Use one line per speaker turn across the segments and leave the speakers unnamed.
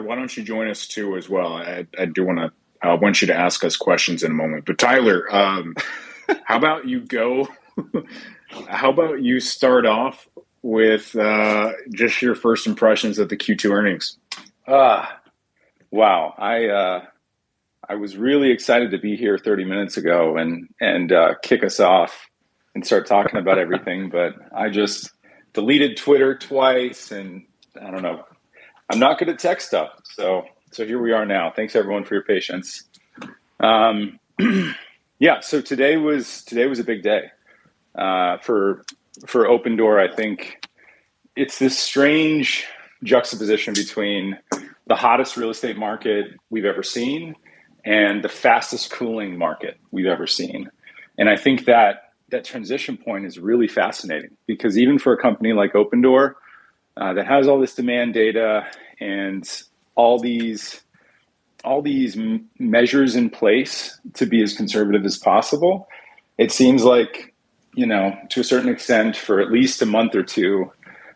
Why don't you join us too as well? I do want to. I want you to ask us questions in a moment. But Tyler, how about you go? How about you start off with just your first impressions of the Q2 earnings?
Wow. I was really excited to be here 30 minutes ago and kick us off and start talking about everything, but I just deleted Twitter twice, and I don't know. I'm not good at tech stuff, so here we are now. Thanks everyone for your patience. Yeah, so today was a big day for Opendoor. I think it's this strange juxtaposition between the hottest real estate market we've ever seen and the fastest cooling market we've ever seen. And I think that transition point is really fascinating because even for a company like Opendoor that has all this demand data and all these measures in place to be as conservative as possible, it seems like, to a certain extent, for at least a month or two,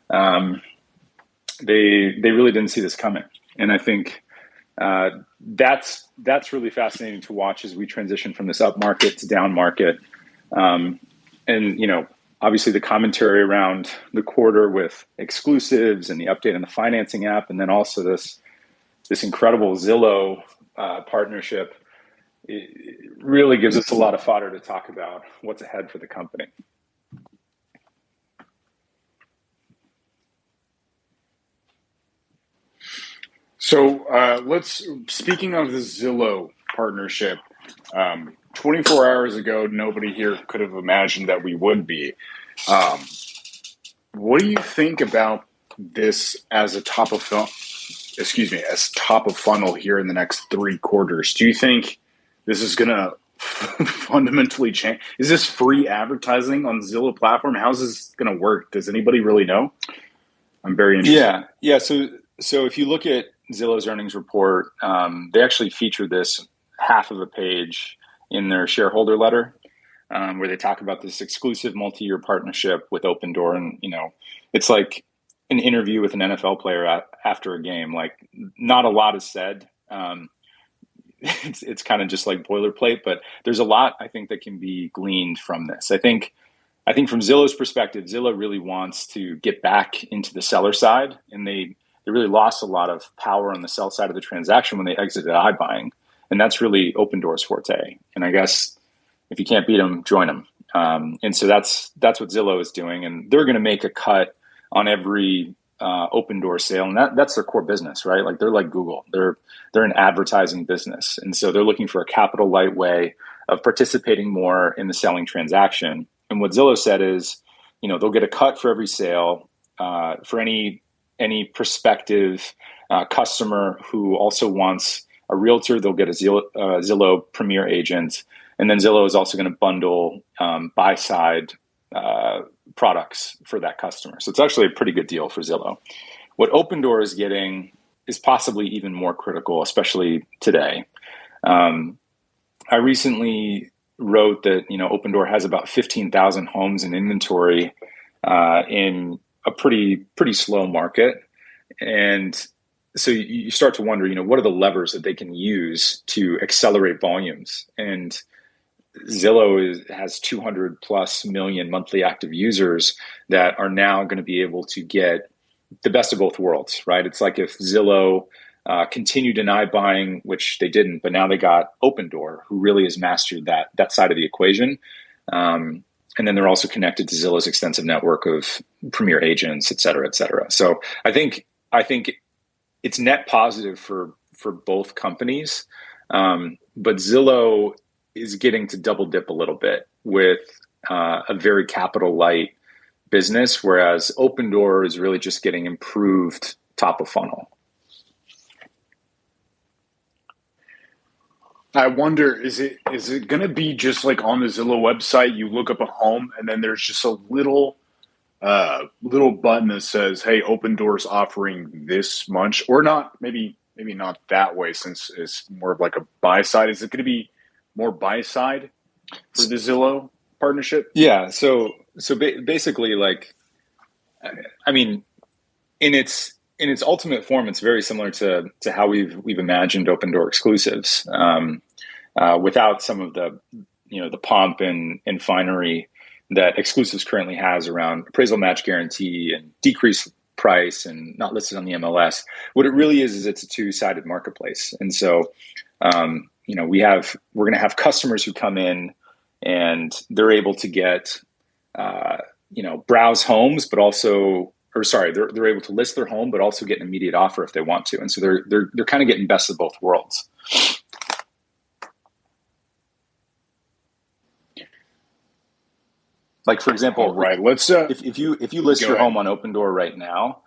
they really didn't see this coming. And I think that's really fascinating to watch as we transition from this up market to down market. And obviously the commentary around the quarter with exclusives and the update on the financing app, and then also this incredible Zillow partnership, it really gives us a lot of fodder to talk about what's ahead for the company.
So speaking of the Zillow partnership, 24 hours ago, nobody here could have imagined that we would be. What do you think about this as top of funnel here in the next 3 quarters? Do you think this is going to fundamentally change? Is this free advertising on the Zillow platform? How's this going to work? Does anybody really know? I'm very interested.
Yeah. So if you look at Zillow's earnings report, they actually feature this half of a page in their shareholder letter, where they talk about this exclusive multi-year partnership with Opendoor. And, it's like an interview with an NFL player after a game. Like, not a lot is said. It's kind of just like boilerplate, but there's a lot, I think, that can be gleaned from this. I think from Zillow's perspective, Zillow really wants to get back into the seller side, and they really lost a lot of power on the sell side of the transaction when they exited iBuying. And that's really Opendoor's forte. And I guess if you can't beat them, join them. And so that's what Zillow is doing. And they're going to make a cut on every Opendoor sale. And that's their core business, right? Like, they're like Google. They're an advertising business. And so they're looking for a capital light way of participating more in the selling transaction. And what Zillow said is, they'll get a cut for every sale for any prospective customer who also wants a realtor. They'll get a Zillow Premier agent, and then Zillow is also going to bundle buy-side products for that customer. So it's actually a pretty good deal for Zillow. What Opendoor is getting is possibly even more critical, especially today. I recently wrote that Opendoor has about 15,000 homes in inventory in a pretty slow market. And so you start to wonder, what are the levers that they can use to accelerate volumes? And Zillow has 200 plus million monthly active users that are now going to be able to get the best of both worlds, right? It's like if Zillow continued in iBuying, which they didn't, but now they got Opendoor, who really has mastered that side of the equation. And then they're also connected to Zillow's extensive network of premier agents, et cetera, et cetera. So I think it's net positive for both companies. But Zillow is getting to double dip a little bit with a very capital light business, whereas Opendoor is really just getting improved top of funnel.
I wonder, is it going to be just like on the Zillow website, you look up a home and then there's just a little button that says, hey, Opendoor's offering this much, or not, maybe not that way, since it's more of like a buy side. Is it going to be more buy side for the Zillow partnership?
Yeah. So basically, like, I mean, in its in its ultimate form, it's very similar to how we've imagined Opendoor exclusives, without some of the the pomp and finery that exclusives currently has around appraisal match guarantee and decreased price and not listed on the MLS. What it really is it's a two-sided marketplace, and so we're going to have customers who come in and they're able to get browse homes, but also, or sorry, they're able to list their home, but also get an immediate offer if they want to. And so they're kind of getting best of both worlds. Like, for example,
right, let's
if you list your home on Opendoor right now,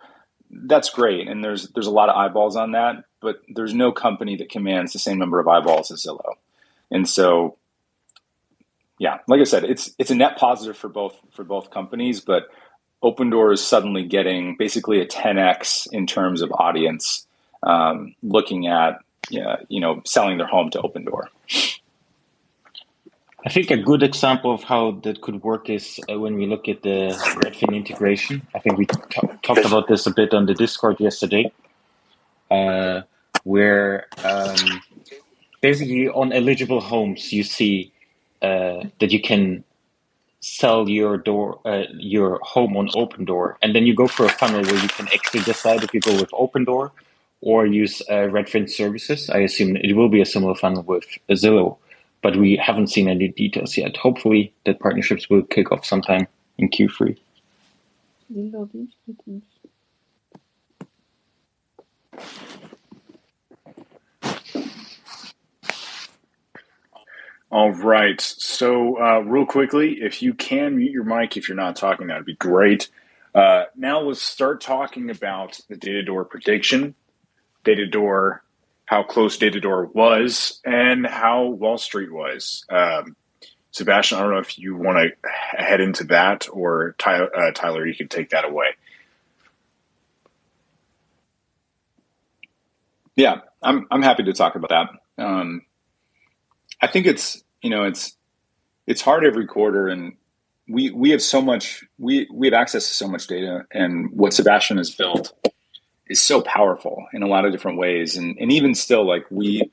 that's great, and there's a lot of eyeballs on that, but there's no company that commands the same number of eyeballs as Zillow. And so, yeah, like I said, it's a net positive for both companies, but Opendoor is suddenly getting basically a 10x in terms of audience, looking at selling their home to Opendoor.
I think a good example of how that could work is when we look at the Redfin integration. I think we talked about this a bit on the Discord yesterday, where basically on eligible homes you see that you can sell your home on Opendoor, and then you go for a funnel where you can actually decide if you go with Opendoor or use Redfin services. I assume it will be a similar funnel with Zillow, but we haven't seen any details yet. Hopefully that partnerships will kick off sometime in Q3.
All right. So real quickly, if you can mute your mic if you're not talking, that'd be great. Now let's start talking about the data door prediction, data door, how close data door was, and how Wall Street was. Sebastian, I don't know if you want to head into that, or Tyler, you can take that away.
Yeah, I'm happy to talk about that. I think it's hard every quarter, and we have so much, we have access to so much data, and what Sebastian has built is so powerful in a lot of different ways. And even still, like we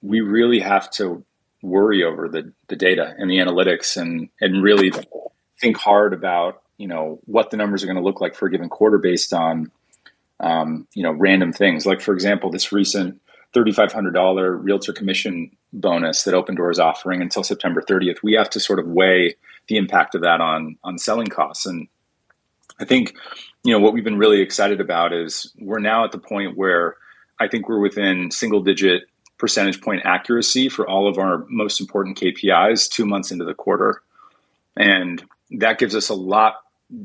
really have to worry over the data and the analytics and really think hard about, what the numbers are going to look like for a given quarter based on, random things. Like, for example, this recent $3,500 realtor commission bonus that Opendoor is offering until September 30th. We have to sort of weigh the impact of that on selling costs. And I think, what we've been really excited about is we're now at the point where I think we're within single-digit percentage point accuracy for all of our most important KPIs 2 months into the quarter. And that gives us a lot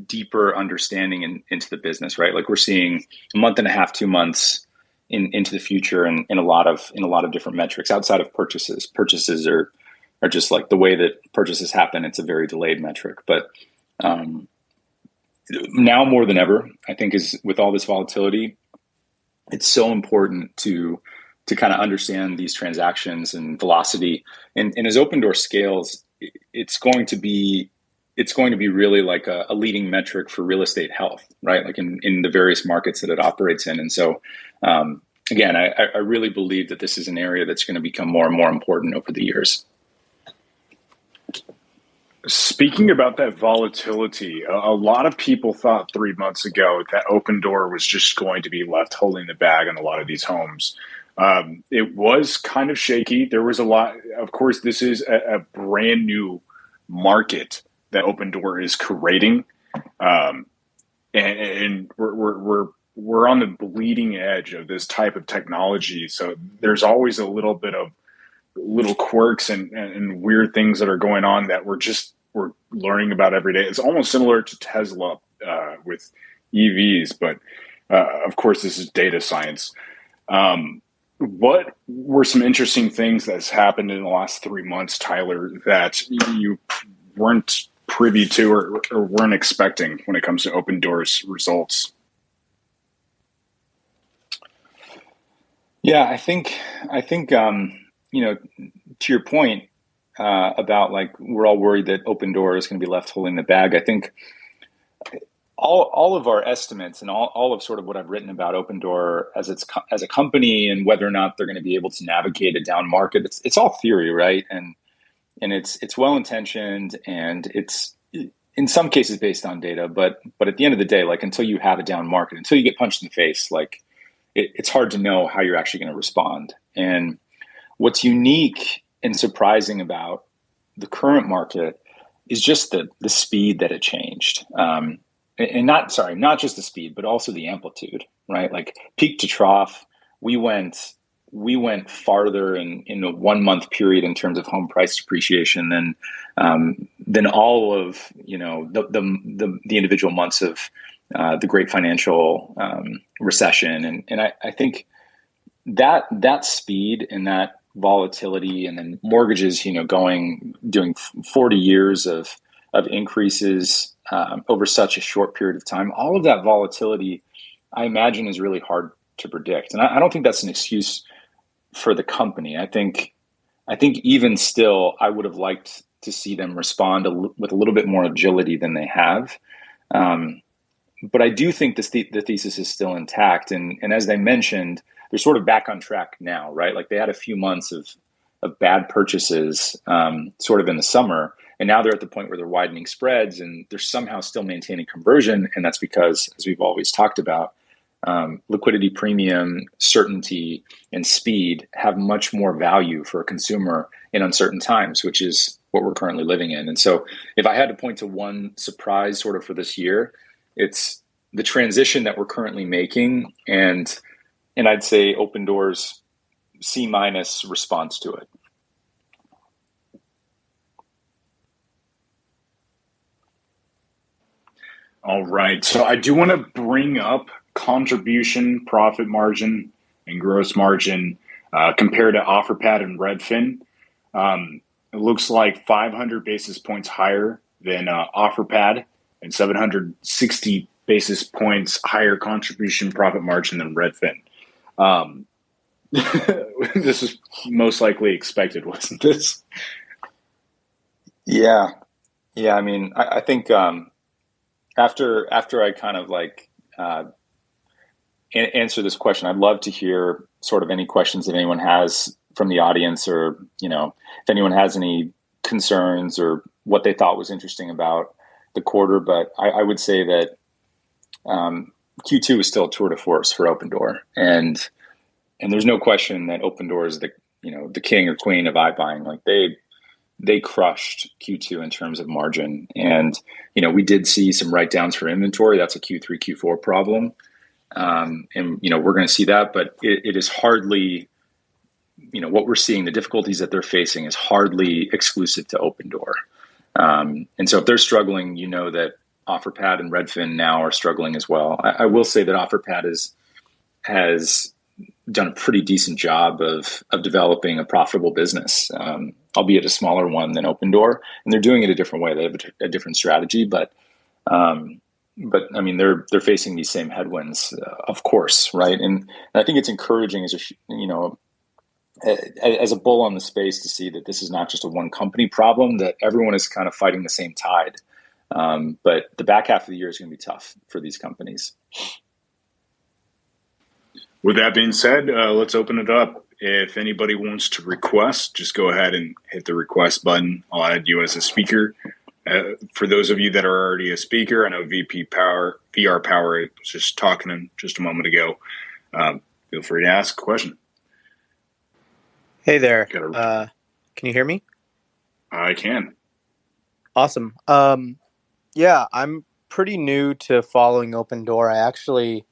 deeper understanding into the business, right? Like, we're seeing a month and a half, 2 months into the future in a lot of different metrics outside of purchases. Purchases are just like the way that purchases happen. It's a very delayed metric, but now more than ever, I think, is with all this volatility, it's so important to kind of understand these transactions and velocity. And as Opendoor scales, it's going to be really like a leading metric for real estate health, right? Like in the various markets that it operates in. And so, again, I really believe that this is an area that's going to become more and more important over the years.
Speaking about that volatility, a lot of people thought 3 months ago that Opendoor was just going to be left holding the bag on a lot of these homes. It was kind of shaky. There was a lot. Of course, this is a brand new market that Opendoor is creating, and we're on the bleeding edge of this type of technology. So there's always a little bit of little quirks and weird things that are going on that we're learning about every day. It's almost similar to Tesla with EVs, but of course this is data science. What were some interesting things that's happened in the last 3 months, Tyler, that you weren't privy to or weren't expecting when it comes to Opendoor's results?
Yeah, I think to your point about, like, we're all worried that Opendoor is going to be left holding the bag. I think all of our estimates and all of sort of what I've written about Opendoor as a company and whether or not they're going to be able to navigate a down market, it's all theory, right? And it's well intentioned and it's in some cases based on data, but at the end of the day, like until you have a down market, until you get punched in the face, like it's hard to know how you're actually going to respond. And what's unique and surprising about the current market is just the speed that it changed. And not just the speed, but also the amplitude, right? Like peak to trough, we went farther in a 1 month period in terms of home price depreciation than all of the individual months of the great financial recession. And I think that speed and that volatility, and then mortgages, doing 40 years of increases over such a short period of time, all of that volatility, I imagine, is really hard to predict. And I don't think that's an excuse for the company. I think even still, I would have liked to see them respond with a little bit more agility than they have. But I do think the thesis is still intact. And as they mentioned, they're sort of back on track now, right? Like they had a few months of bad purchases sort of in the summer. And now they're at the point where they're widening spreads and they're somehow still maintaining conversion. And that's because, as we've always talked about, liquidity premium, certainty, and speed have much more value for a consumer in uncertain times, which is what we're currently living in. And so if I had to point to one surprise sort of for this year, it's the transition that we're currently making, and I'd say Opendoor's C- response to it.
All right. So I do want to bring up contribution, profit margin, and gross margin compared to OfferPad and Redfin. It looks like 500 basis points higher than OfferPad and 760 basis points higher contribution profit margin than Redfin. This is most likely expected, wasn't this?
Yeah. I mean, I think after I kind of like answer this question, I'd love to hear sort of any questions that anyone has from the audience, or if anyone has any concerns or what they thought was interesting about the quarter. But I would say that Q2 is still a tour de force for Opendoor, and there's no question that Opendoor is the king or queen of iBuying. Like they crushed Q2 in terms of margin, and we did see some write downs for inventory. That's a Q3 Q4 problem, and we're going to see that, but it is hardly. What we're seeing, the difficulties that they're facing is hardly exclusive to Opendoor. And so if they're struggling, that OfferPad and Redfin now are struggling as well. I will say that OfferPad has done a pretty decent job of developing a profitable business, albeit a smaller one than Opendoor. And they're doing it a different way. They have a different strategy, but I mean, they're facing these same headwinds, of course, right? And I think it's encouraging as a bull on the space to see that this is not just a one company problem, that everyone is kind of fighting the same tide. But the back half of the year is going to be tough for these companies.
With that being said, let's open it up. If anybody wants to request, just go ahead and hit the request button. I'll add you as a speaker. For those of you that are already a speaker, I know VR Power was just talking to him just a moment ago. Feel free to ask a question.
Hey there. Can you hear me?
I can.
Awesome. Yeah, I'm pretty new to following Opendoor. I actually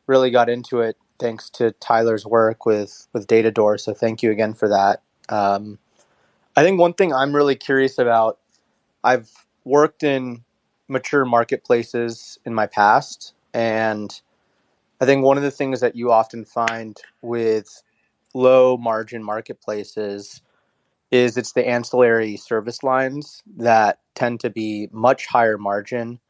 really got into it thanks to Tyler's work with DataDoor. So thank you again for that. I think one thing I'm really curious about, I've worked in mature marketplaces in my past, and I think one of the things that you often find with low margin marketplaces is it's the ancillary service lines that tend to be much higher margin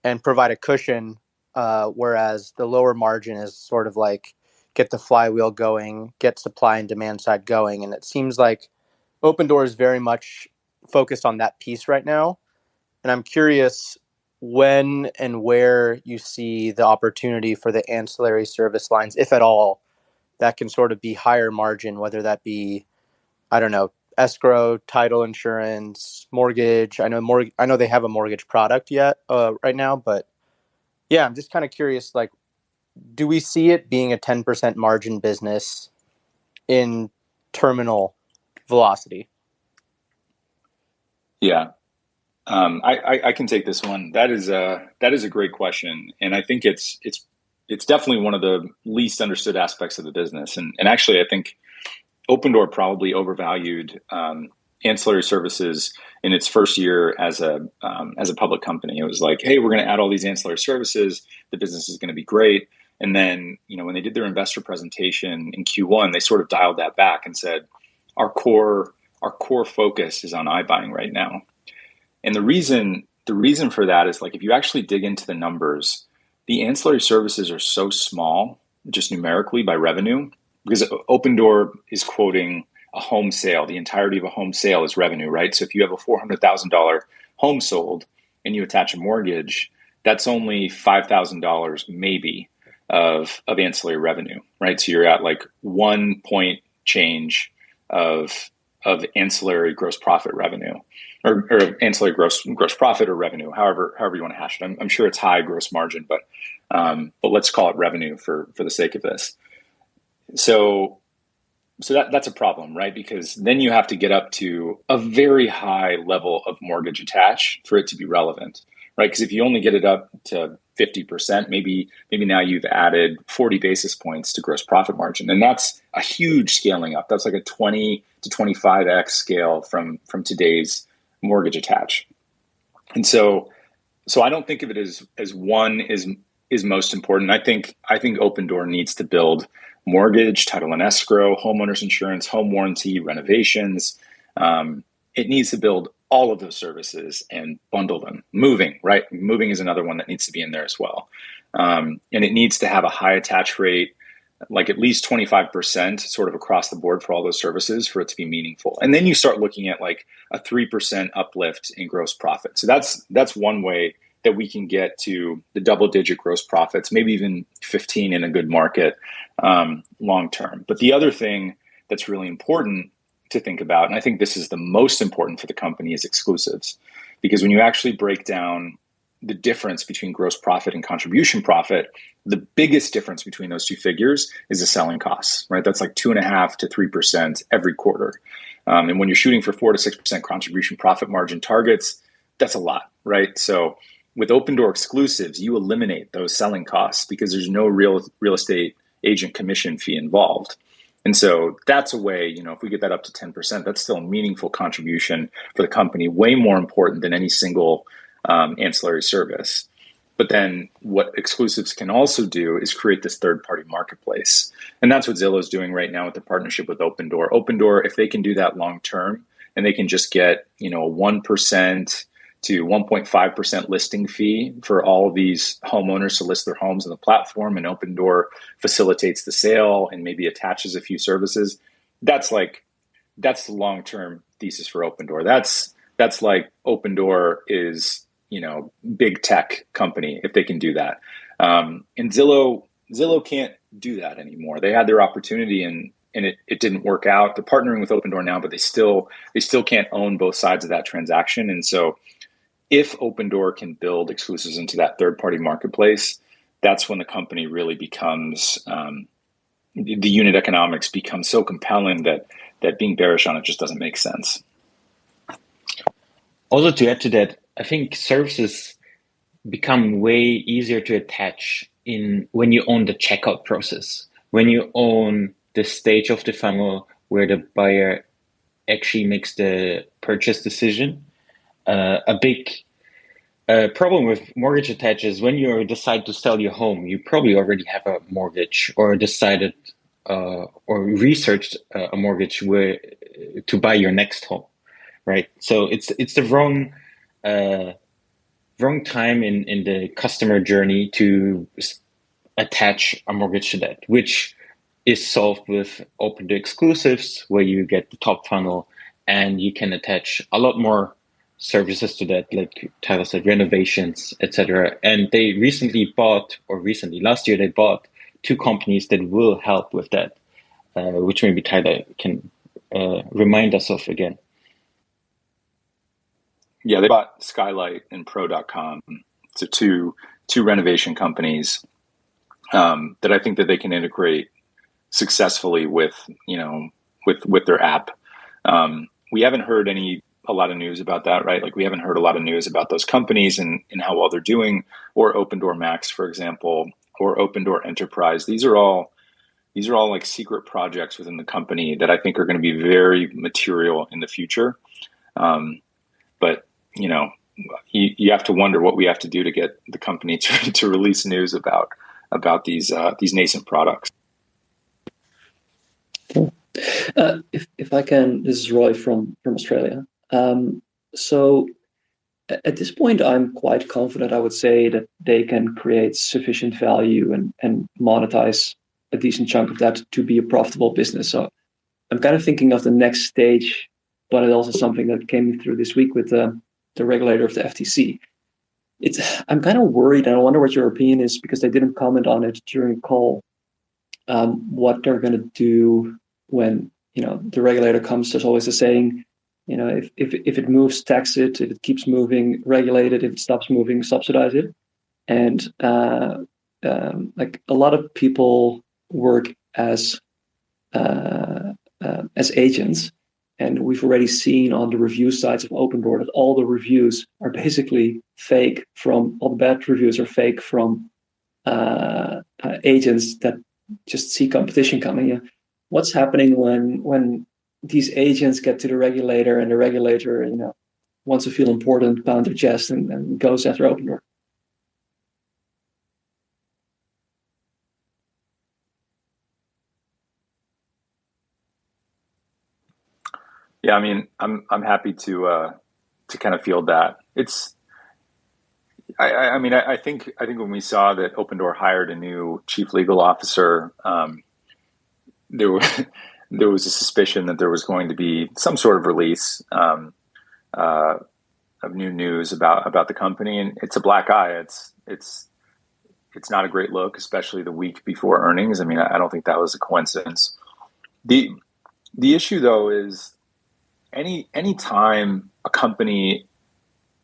and provide a cushion, whereas the lower margin is sort of like get the flywheel going, get supply and demand side going. And it seems like Opendoor is very much focused on that piece right now. And I'm curious, when and where you see the opportunity for the ancillary service lines, if at all, that can sort of be higher margin, whether that be, I don't know, escrow, title insurance, mortgage. I know they have a mortgage product yet right now, but yeah, I'm just kind of curious, like, do we see it being a 10% margin business in terminal velocity?
Yeah. I can take this one. That is a great question, and I think it's definitely one of the least understood aspects of the business. And actually, I think Opendoor probably overvalued ancillary services in its first year as a public company. It was like, hey, we're going to add all these ancillary services. The business is going to be great. And then, when they did their investor presentation in Q1, they sort of dialed that back and said, our core focus is on iBuying right now. And the reason for that is, like, if you actually dig into the numbers, the ancillary services are so small, just numerically by revenue, because Opendoor is quoting a home sale. The entirety of a home sale is revenue, right? So if you have a $400,000 home sold and you attach a mortgage, that's only $5,000 maybe of ancillary revenue, right? So you're at like 1 point change of ancillary gross profit revenue, or ancillary gross profit or revenue, however you want to hash it. I'm sure it's high gross margin, but let's call it revenue for the sake of this. So that's a problem, right? Because then you have to get up to a very high level of mortgage attach for it to be relevant, right? Because if you only get it up to 50%, maybe now you've added 40 basis points to gross profit margin, and that's a huge scaling up. That's like a 20 to 25x scale from today's mortgage attach. And so I don't think of it as one is most important. I think Opendoor needs to build mortgage, title and escrow, homeowners insurance, home warranty, renovations. It needs to build all of those services and bundle them. Moving, right? Moving is another one that needs to be in there as well. And it needs to have a high attach rate, like at least 25% sort of across the board for all those services for it to be meaningful. And then you start looking at like a 3% uplift in gross profit. So that's one way that we can get to the double-digit gross profits, maybe even 15 in a good market long term. But the other thing that's really important to think about, and I think this is the most important for the company, is exclusives. Because when you actually break down the difference between gross profit and contribution profit, the biggest difference between those two figures is the selling costs, right? That's like 2.5% to 3% every quarter. And when you're shooting for 4 to 6% contribution profit margin targets, that's a lot, right? So with Opendoor exclusives, you eliminate those selling costs because there's no real estate agent commission fee involved. And so that's a way, if we get that up to 10%, that's still a meaningful contribution for the company, way more important than any single ancillary service. But then what exclusives can also do is create this third-party marketplace. And that's what Zillow is doing right now with the partnership with Opendoor. Opendoor, if they can do that long-term and they can just get, a 1% to 1.5% listing fee for all of these homeowners to list their homes on the platform, and Opendoor facilitates the sale and maybe attaches a few services. That's the long-term thesis for Opendoor. That's like Opendoor is, big tech company if they can do that. And Zillow can't do that anymore. They had their opportunity and it didn't work out. They're partnering with Opendoor now, but they still can't own both sides of that transaction. And so if Opendoor can build exclusives into that third-party marketplace, that's when the company really becomes, the unit economics become so compelling that being bearish on it just doesn't make sense.
Also, to add to that, I think services become way easier to attach when you own the checkout process, when you own the stage of the funnel where the buyer actually makes the purchase decision. A big problem with mortgage attach is when you decide to sell your home, you probably already have a mortgage or decided or researched a mortgage to buy your next home, right? So it's the wrong time in the customer journey to attach a mortgage to that, which is solved with Opendoor exclusives, where you get the top funnel and you can attach a lot more services to that, like Tyler said, renovations, etc. And they last year, they bought two companies that will help with that, which maybe Tyler can remind us of again.
Yeah, they bought Skylight and Pro.com. So two renovation companies that I think that they can integrate successfully with their app. We haven't heard a lot of news about that, right? Like we haven't heard a lot of news about those companies and how well they're doing, or Opendoor Max, for example, or Opendoor Enterprise. These are all like secret projects within the company that I think are going to be very material in the future. But you have to wonder what we have to do to get the company to release news about these nascent products.
Cool. If I can, this is Roy from Australia. So at this point, I'm quite confident, I would say, that they can create sufficient value and monetize a decent chunk of that to be a profitable business. So I'm kind of thinking of the next stage, but it's also something that came through this week with the regulator of the FTC. I'm kind of worried, and I wonder what your opinion is, because they didn't comment on it during the call, what they're going to do when the regulator comes. There's always a saying, if it moves, tax it. If it keeps moving, regulate it. If it stops moving, subsidize it. And like a lot of people work as agents, and we've already seen on the review sites of Opendoor that all the reviews are basically fake. From all the bad reviews are fake from agents that just see competition coming. Yeah. What's happening when these agents get to the regulator, and the regulator, wants to feel important, pound their chest, and goes after Opendoor?
Yeah, I mean, I'm happy to kind of field that. I think when we saw that Opendoor hired a new chief legal officer, there was a suspicion that there was going to be some sort of release of new news about the company, and it's a black eye. It's not a great look, especially the week before earnings. I mean, I don't think that was a coincidence. The issue, though, is any time a company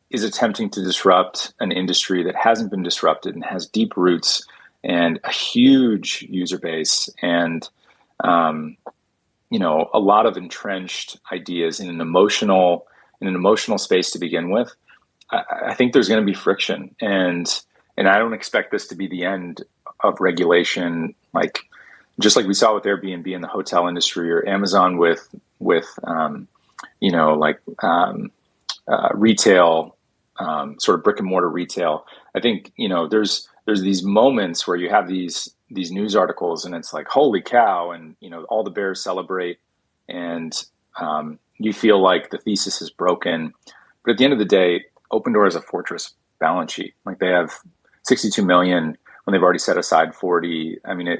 is attempting to disrupt an industry that hasn't been disrupted and has deep roots and a huge user base and a lot of entrenched ideas in an emotional space to begin with, I think there's going to be friction, and I don't expect this to be the end of regulation, like just like we saw with Airbnb in the hotel industry, or Amazon with retail, sort of brick and mortar retail. I think there's these moments where you have these news articles, and it's like, holy cow, and all the bears celebrate, and you feel like the thesis is broken. But at the end of the day, Opendoor is a fortress balance sheet. Like, they have 62 million when they've already set aside 40. I mean,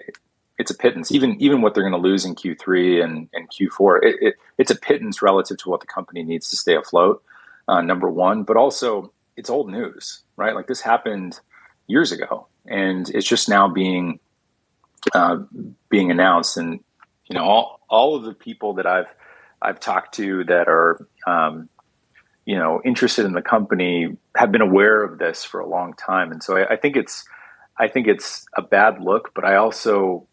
it's a pittance. Even what they're going to lose in Q3 and Q4, it's a pittance relative to what the company needs to stay afloat. Number one, but also it's old news, right? Like, this happened years ago, and it's just now being announced. And all of the people that I've talked to that are interested in the company have been aware of this for a long time, and so I think it's a bad look, but I also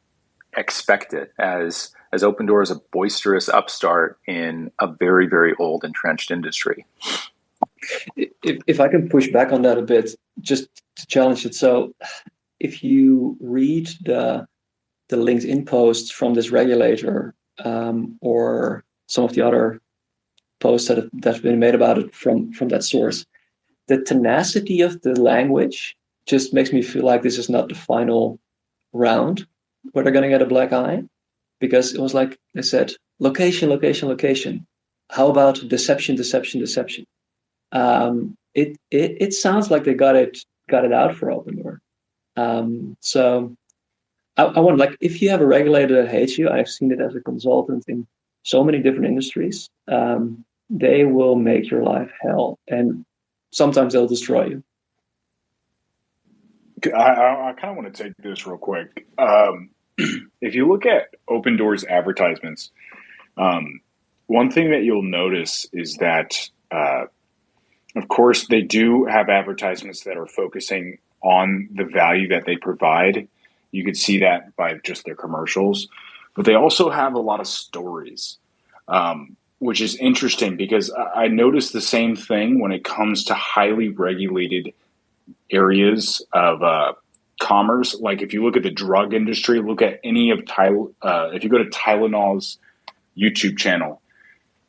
expect it as Opendoor is a boisterous upstart in a very, very old entrenched industry.
If I can push back on that a bit, just to challenge it. So if you read the LinkedIn posts from this regulator, or some of the other posts that have been made about it from that source, the tenacity of the language just makes me feel like this is not the final round where they're going to get a black eye, because it was like they said, location, location, location. How about deception, deception, deception? It sounds like they got it out for Opendoor. So I wonder, like, if you have a regulator that hates you, I've seen it as a consultant in so many different industries. they will make your life hell, and sometimes they'll destroy you.
I kind of want to take this real quick. If you look at Opendoor's advertisements, one thing that you'll notice is that, of course, they do have advertisements that are focusing on the value that they provide. You could see that by just their commercials, but they also have a lot of stories, which is interesting because I noticed the same thing when it comes to highly regulated areas of commerce. Like if you look at the drug industry, look at any of if you go to Tylenol's YouTube channel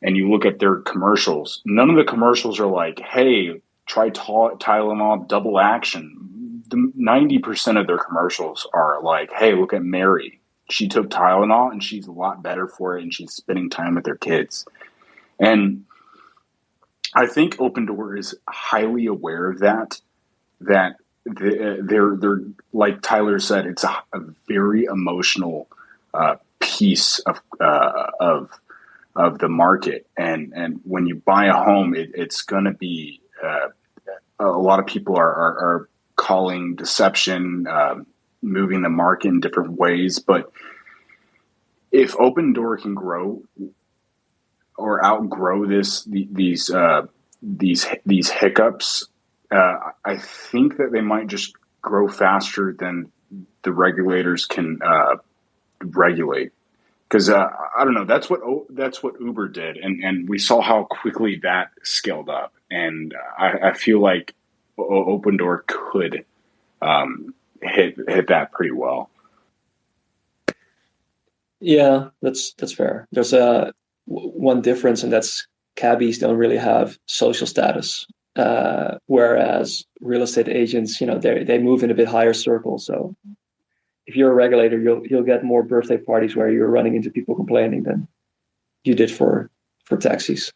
and you look at their commercials, none of the commercials are like, hey, try Tylenol double action. 90% of their commercials are like, hey, look at Mary. She took Tylenol and she's a lot better for it and she's spending time with her kids. And I think Opendoor is highly aware of that they're like Tyler said, it's a very emotional piece of the market, and when you buy a home, it's going to be a lot of people are calling deception, moving the market in different ways. But if Opendoor can grow or outgrow these hiccups, I think that they might just grow faster than the regulators can regulate. Because I don't know, that's what Uber did, and we saw how quickly that scaled up, and I feel like Opendoor could hit that pretty well.
Yeah, that's fair. There's one difference, and that's cabbies don't really have social status, whereas real estate agents, they move in a bit higher circle. So if you're a regulator, you'll get more birthday parties where you're running into people complaining than you did for taxis.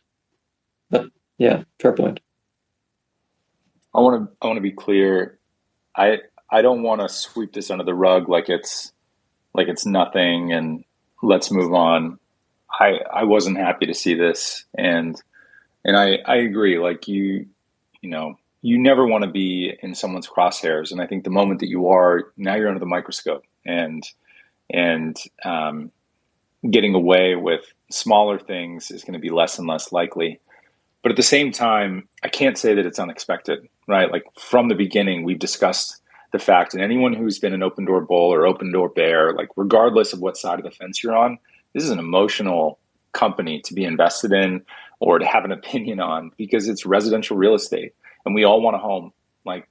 But yeah, fair point.
I want to be clear. I don't want to sweep this under the rug like it's nothing and let's move on. I wasn't happy to see this, and I agree. Like you never want to be in someone's crosshairs, and I think the moment that you are, now you're under the microscope, and getting away with smaller things is going to be less and less likely. But at the same time, I can't say that it's unexpected, right? Like from the beginning, we've discussed the fact, and anyone who's been an Opendoor bull or Opendoor bear, like regardless of what side of the fence you're on, this is an emotional company to be invested in or to have an opinion on, because it's residential real estate and we all want a home. Like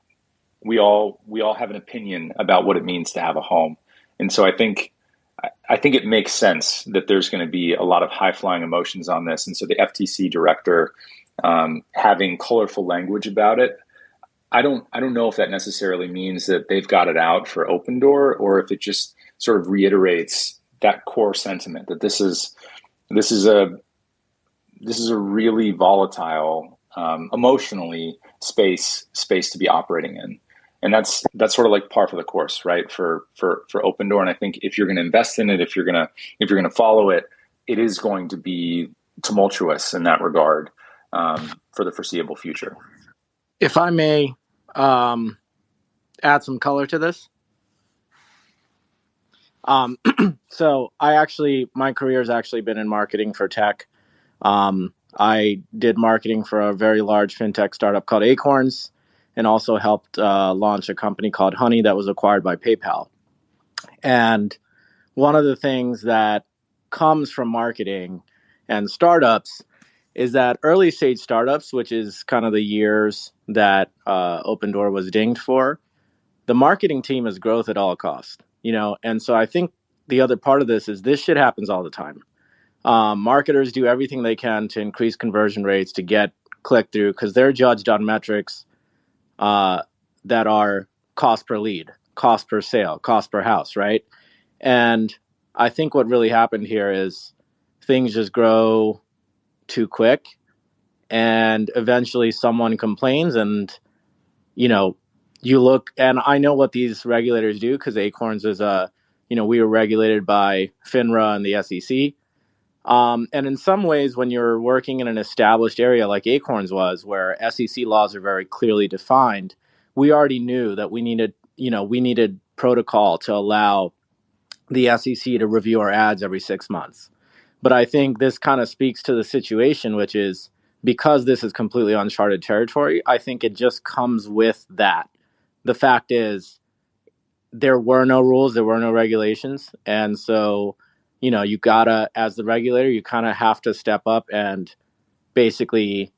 we all have an opinion about what it means to have a home. And so I think it makes sense that there's going to be a lot of high flying emotions on this. And so the FTC director having colorful language about it, I don't know if that necessarily means that they've got it out for Opendoor, or if it just sort of reiterates that core sentiment that this is a really volatile, emotionally space to be operating in, and that's sort of like par for the course, right? For Opendoor, and I think if you're going to invest in it, if you're going to follow it, it is going to be tumultuous in that regard for the foreseeable future.
If I may add some color to this. So my career has actually been in marketing for tech. I did marketing for a very large fintech startup called Acorns, and also helped launch a company called Honey that was acquired by PayPal. And one of the things that comes from marketing and startups is that early stage startups, which is kind of the years that Opendoor was dinged for, the marketing team is growth at all costs, and so I think the other part of this is this shit happens all the time. Marketers do everything they can to increase conversion rates, to get click through, because they're judged on metrics that are cost per lead, cost per sale, cost per house, right? And I think what really happened here is things just grow too quick, and eventually someone complains, and you look, and I know what these regulators do, because Acorns is we were regulated by FINRA and the SEC. And in some ways, when you're working in an established area like Acorns was, where SEC laws are very clearly defined, we already knew that we needed protocol to allow the SEC to review our ads every 6 months. But I think this kind of speaks to the situation, which is because this is completely uncharted territory, I think it just comes with that. The fact is, there were no rules, there were no regulations. And so, you gotta, as the regulator, you kind of have to step up and basically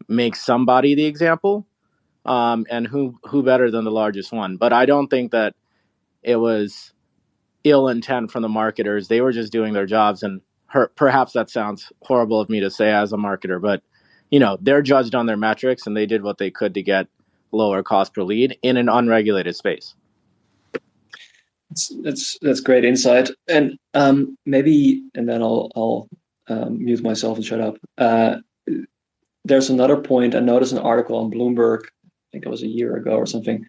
make somebody the example. And who better than the largest one? But I don't think that it was ill intent from the marketers. They were just doing their jobs. And perhaps that sounds horrible of me to say as a marketer, but they're judged on their metrics, and they did what they could to get lower cost per lead in an unregulated space.
That's great insight. And maybe, and then I'll mute myself and shut up. There's another point. I noticed an article on Bloomberg, I think it was a year ago or something,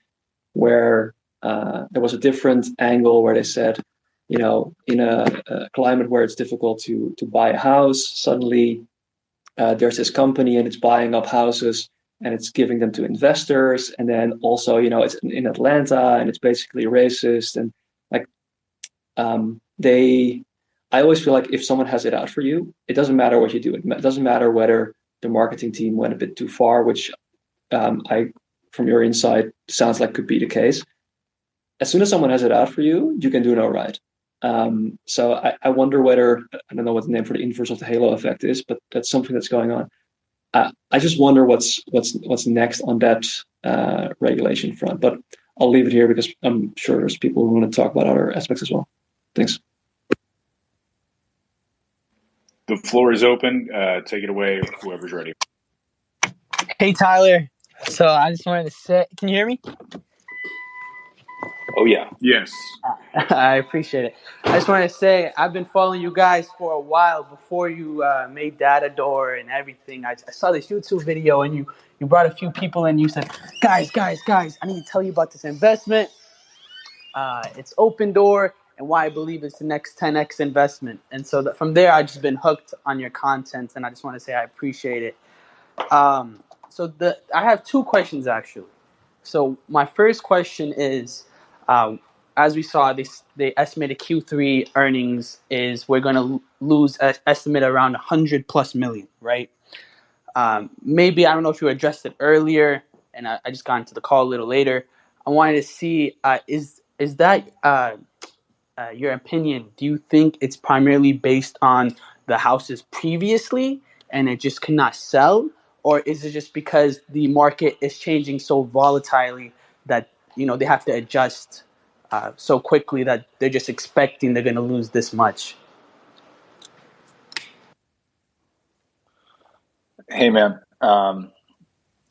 where there was a different angle where they said, in a climate where it's difficult to buy a house, suddenly there's this company and it's buying up houses and it's giving them to investors. And then also, it's in Atlanta and it's basically racist. And I always feel like if someone has it out for you, it doesn't matter what you do. It doesn't matter whether the marketing team went a bit too far, which from your insight, sounds like could be the case. As soon as someone has it out for you, you can do no right. So I wonder whether, I don't know what the name for the inverse of the halo effect is, but that's something that's going on. I just wonder what's next on that regulation front. But I'll leave it here because I'm sure there's people who want to talk about other aspects as well. Thanks.
The floor is open. Take it away, whoever's ready.
Hey, Tyler. So I just wanted to say, can you hear me?
Oh, yeah.
Yes.
I appreciate it. I just wanted to say I've been following you guys for a while before you made Datador and everything. I saw this YouTube video and you brought a few people and you said, guys, I need to tell you about this investment. It's Opendoor and why I believe it's the next 10x investment. And so from there, I've just been hooked on your content, and I just want to say I appreciate it. I have two questions, actually. So my first question is, as we saw, they estimated Q3 earnings is we're going to lose an estimate around 100+ million, right? Maybe, I don't know if you addressed it earlier, and I just got into the call a little later. I wanted to see, is that your opinion? Do you think it's primarily based on the houses previously and it just cannot sell? Or is it just because the market is changing so volatilely that they have to adjust so quickly that they're just expecting they're going to lose this much?
Hey, man.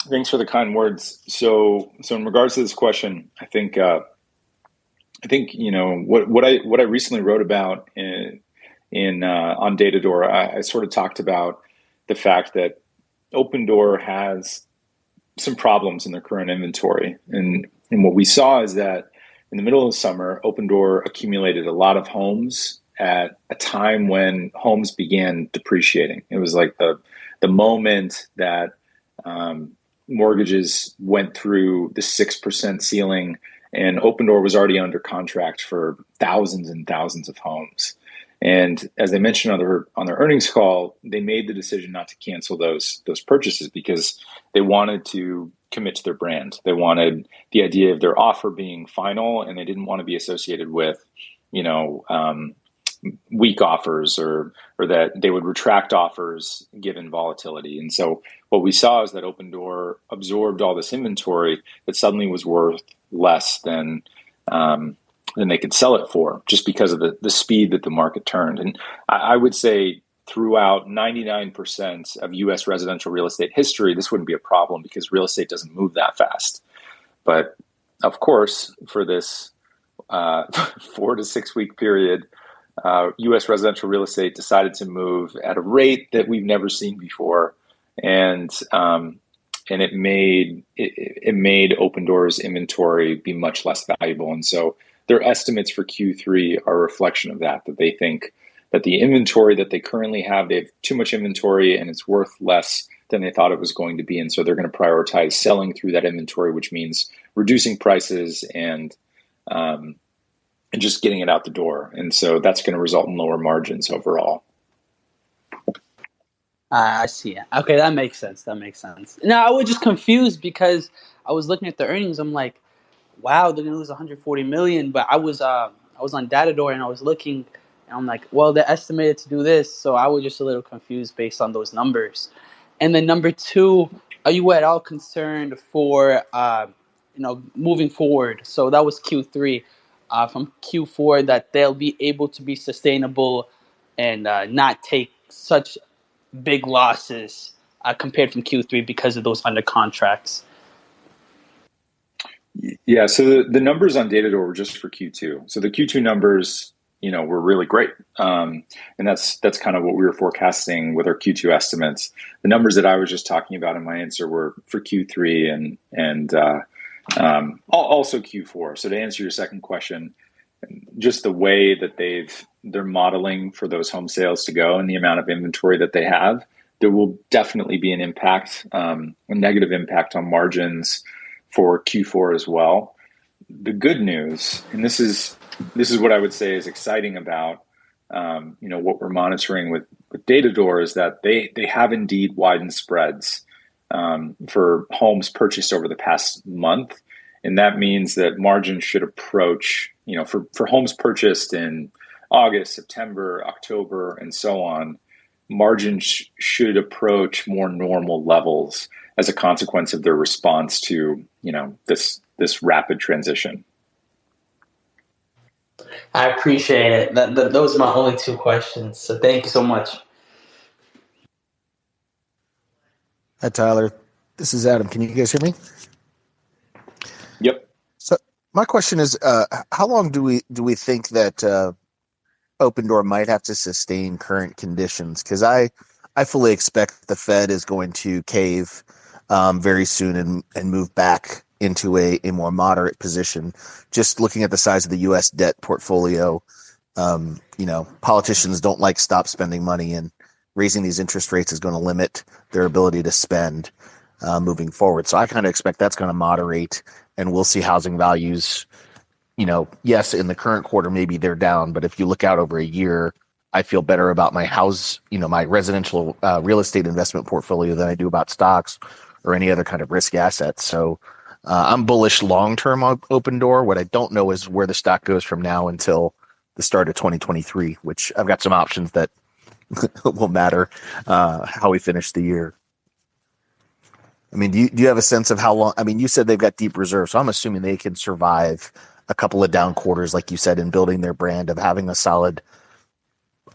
Thanks for the kind words. So in regards to this question, I think what I recently wrote about on Datador, I sort of talked about the fact that Opendoor has some problems in their current inventory, and what we saw is that in the middle of the summer, Opendoor accumulated a lot of homes at a time when homes began depreciating. It was like the moment that mortgages went through the 6% ceiling, and Opendoor was already under contract for thousands and thousands of homes. And as they mentioned on their earnings call, they made the decision not to cancel those purchases because they wanted to commit to their brand. They wanted the idea of their offer being final, and they didn't want to be associated with, weak offers or that they would retract offers given volatility. And so what we saw is that Opendoor absorbed all this inventory that suddenly was worth less than they could sell it for, just because of the speed that the market turned. And I would say throughout 99% of U.S. residential real estate history, this wouldn't be a problem because real estate doesn't move that fast. But of course, for this 4 to 6 week period, U.S. residential real estate decided to move at a rate that we've never seen before, and it made Opendoor's inventory be much less valuable. And so their estimates for Q3 are a reflection of that they think that the inventory that they currently have, they have too much inventory and it's worth less than they thought it was going to be. And so they're going to prioritize selling through that inventory, which means reducing prices and just getting it out the door. And so that's going to result in lower margins overall.
I see. Okay, that makes sense. Now, I was just confused because I was looking at the earnings. I'm like, wow, they're gonna lose 140 million. But I was on Datador and I was looking, and I'm like, well, they're estimated to do this. So I was just a little confused based on those numbers. And then number two, are you at all concerned for moving forward? So that was Q3. From Q4, that they'll be able to be sustainable and not take such big losses compared from Q3 because of those under contracts.
Yeah, so the numbers on Datador were just for Q2. So the Q2 numbers, were really great, and that's kind of what we were forecasting with our Q2 estimates. The numbers that I was just talking about in my answer were for Q3 and also Q4. So to answer your second question, just the way that they're modeling for those home sales to go and the amount of inventory that they have, there will definitely be an impact, a negative impact on margins for Q4 as well. The good news, and this is what I would say is exciting about what we're monitoring with Datador, is that they have indeed widened spreads for homes purchased over the past month. And that means that margins should approach, for homes purchased in August, September, October, and so on, margins should approach more normal levels as a consequence of their response to, this rapid transition.
I appreciate it. Those are my only two questions. So thank you so much.
Hi, Tyler. This is Adam. Can you guys hear me?
Yep.
So my question is, how long do we think that Opendoor might have to sustain current conditions? Because I fully expect the Fed is going to cave very soon and move back into a more moderate position. Just looking at the size of the U.S. debt portfolio, politicians don't like stop spending money, and raising these interest rates is going to limit their ability to spend moving forward. So I kind of expect that's going to moderate, and we'll see housing values. Yes, in the current quarter, maybe they're down, but if you look out over a year, I feel better about my my residential real estate investment portfolio than I do about stocks or any other kind of risk assets. So I'm bullish long-term on Opendoor. What I don't know is where the stock goes from now until the start of 2023, which I've got some options that will matter how we finish the year. I mean, do you have a sense of how long? I mean, you said they've got deep reserves, so I'm assuming they can survive a couple of down quarters, like you said, in building their brand of having a solid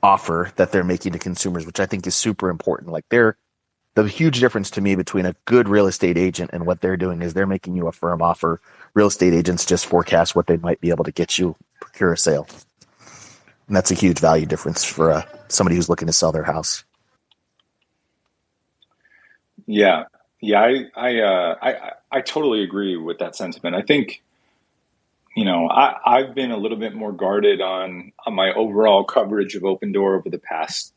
offer that they're making to consumers, which I think is super important. Like the huge difference to me between a good real estate agent and what they're doing is they're making you a firm offer. Real estate agents just forecast what they might be able to get you, procure a sale. And that's a huge value difference for somebody who's looking to sell their house.
Yeah. I totally agree with that sentiment. I think, I've been a little bit more guarded on my overall coverage of Opendoor over the past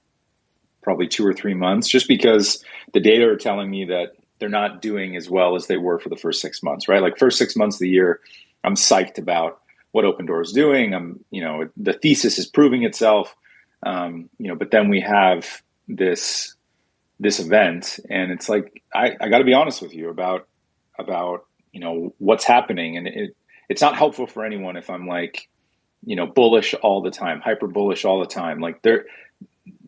probably 2 or 3 months, just because the data are telling me that they're not doing as well as they were for the first 6 months, right? Like first 6 months of the year, I'm psyched about what Opendoor is doing. The thesis is proving itself, but then we have this event, and it's like, I got to be honest with you about what's happening. And it's not helpful for anyone if I'm like, bullish all the time, hyper bullish all the time. Like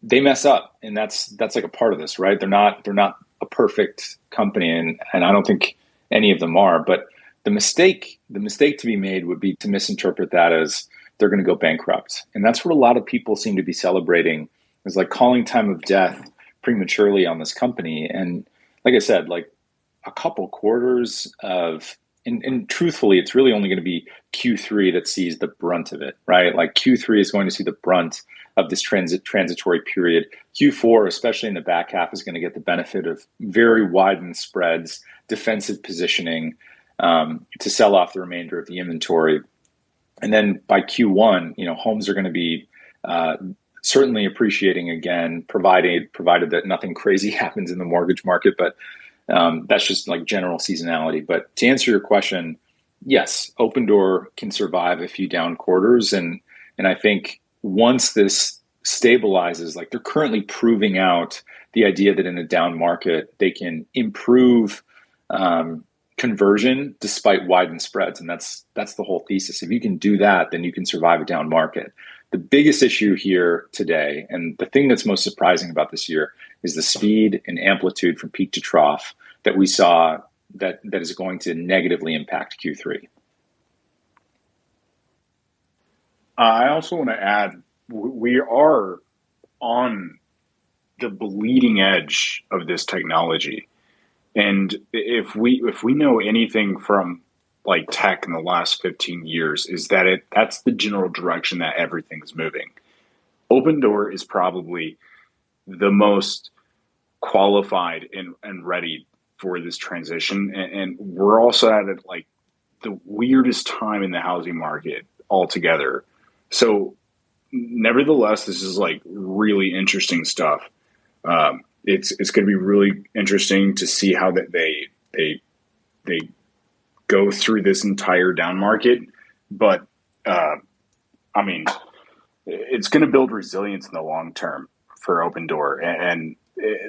they mess up, and that's like a part of this, right? They're not a perfect company, and I don't think any of them are. But the mistake to be made would be to misinterpret that as they're going to go bankrupt, and that's what a lot of people seem to be celebrating, is like calling time of death prematurely on this company. And like I said, like a couple quarters of, and truthfully, it's really only going to be Q3 that sees the brunt of it, right? Like Q3 is going to see the brunt of this transitory period. Q4, especially in the back half, is going to get the benefit of very widened spreads, defensive positioning to sell off the remainder of the inventory. And then by Q1, homes are going to be certainly appreciating again, provided that nothing crazy happens in the mortgage market. But that's just like general seasonality. But to answer your question, yes, Opendoor can survive a few down quarters, and I think once this stabilizes, like they're currently proving out the idea that in a down market they can improve conversion despite widened spreads, and that's the whole thesis. If you can do that, then you can survive a down market. The biggest issue here today, and the thing that's most surprising about this year, is the speed and amplitude from peak to trough that we saw that is going to negatively impact Q3.
I also want to add, we are on the bleeding edge of this technology. And if we know anything from like tech in the last 15 years, is that that's the general direction that everything's moving. Opendoor is probably the most qualified and ready for this transition. And we're also at it like the weirdest time in the housing market altogether. So nevertheless, this is like really interesting stuff. It's going to be really interesting to see how that they go through this entire down market. But I mean, it's going to build resilience in the long term for Opendoor, and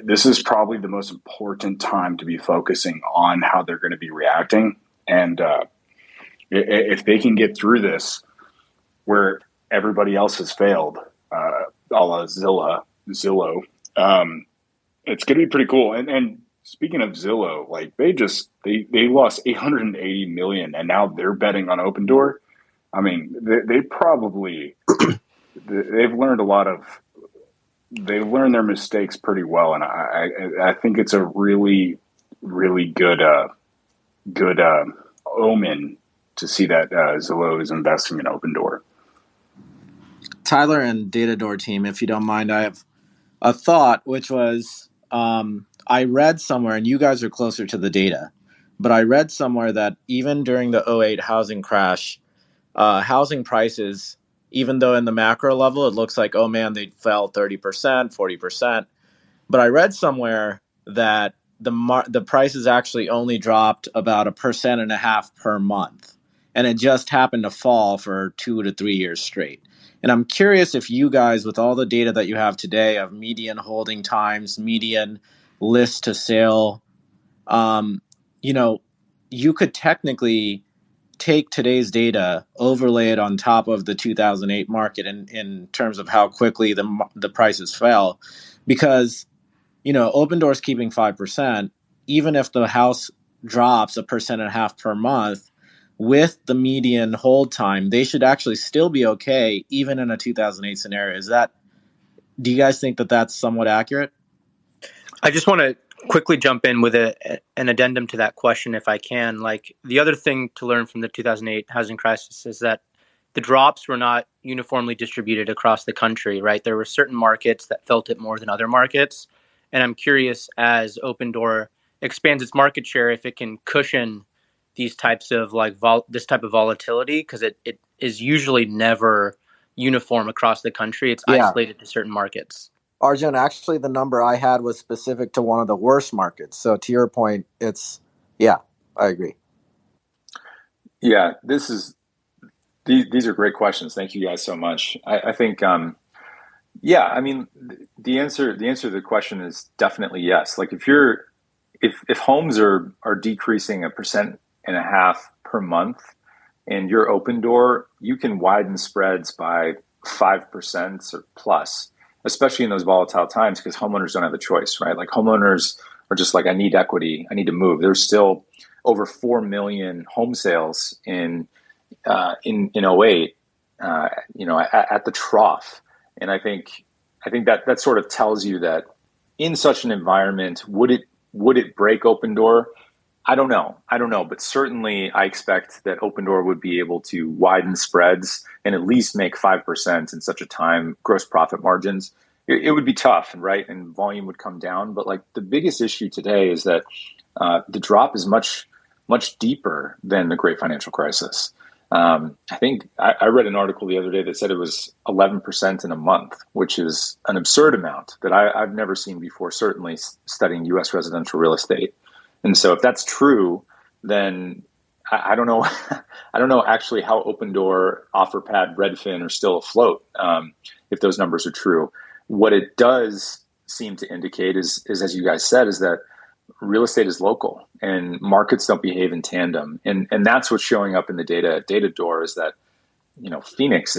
this is probably the most important time to be focusing on how they're going to be reacting. And if they can get through this, where everybody else has failed, a la Zillow, it's going to be pretty cool. And speaking of Zillow, like they lost $880 million, and now they're betting on Opendoor. I mean, they probably they've learned they've learned their mistakes pretty well, and I think it's a really, really good omen to see that Zillow is investing in Opendoor.
Tyler and Datador team, if you don't mind, I have a thought, which was I read somewhere, and you guys are closer to the data, but I read somewhere that even during the 2008 housing crash, housing prices, even though in the macro level it looks like, oh man, they fell 30%, 40%, but I read somewhere that the prices actually only dropped about 1.5% per month, and it just happened to fall for 2 to 3 years straight. And I'm curious if you guys, with all the data that you have today of median holding times, median list to sale, you could technically take today's data, overlay it on top of the 2008 market in terms of how quickly the prices fell, because Opendoor's keeping 5%. Even if the house drops 1.5% per month, with the median hold time, they should actually still be okay, even in a 2008 scenario. Do you guys think that that's somewhat accurate?
I just want to quickly jump in with an addendum to that question, if I can. Like, the other thing to learn from the 2008 housing crisis is that the drops were not uniformly distributed across the country, right? There were certain markets that felt it more than other markets. And I'm curious, as Opendoor expands its market share, if it can cushion these types of this type of volatility, because it is usually never uniform across the country. It's isolated to certain markets.
Arjun, actually, the number I had was specific to one of the worst markets. So to your point, I agree.
Yeah, these are great questions. Thank you guys so much. I think, the answer to the question is definitely yes. Like if homes are decreasing 1.5% per month, and you're Opendoor, you can widen spreads by 5% or plus, especially in those volatile times, because homeowners don't have a choice, right? Like hehomeowners are just like, I need equity, I need to move. There's still over 4 million home sales in 2008, at the trough. And I think that sort of tells you that in such an environment, would it break Opendoor? I don't know, but certainly I expect that Opendoor would be able to widen spreads and at least make 5% in such a time, gross profit margins. It would be tough, right? And volume would come down. But like the biggest issue today is that the drop is much, much deeper than the great financial crisis. I think I read an article the other day that said it was 11% in a month, which is an absurd amount that I've never seen before, certainly studying U.S. residential real estate. And so if that's true, then I don't know. I don't know actually how Opendoor, OfferPad, Redfin are still afloat, if those numbers are true. What it does seem to indicate is, as you guys said, is that real estate is local and markets don't behave in tandem. And that's what's showing up in the data at Datador is that, Phoenix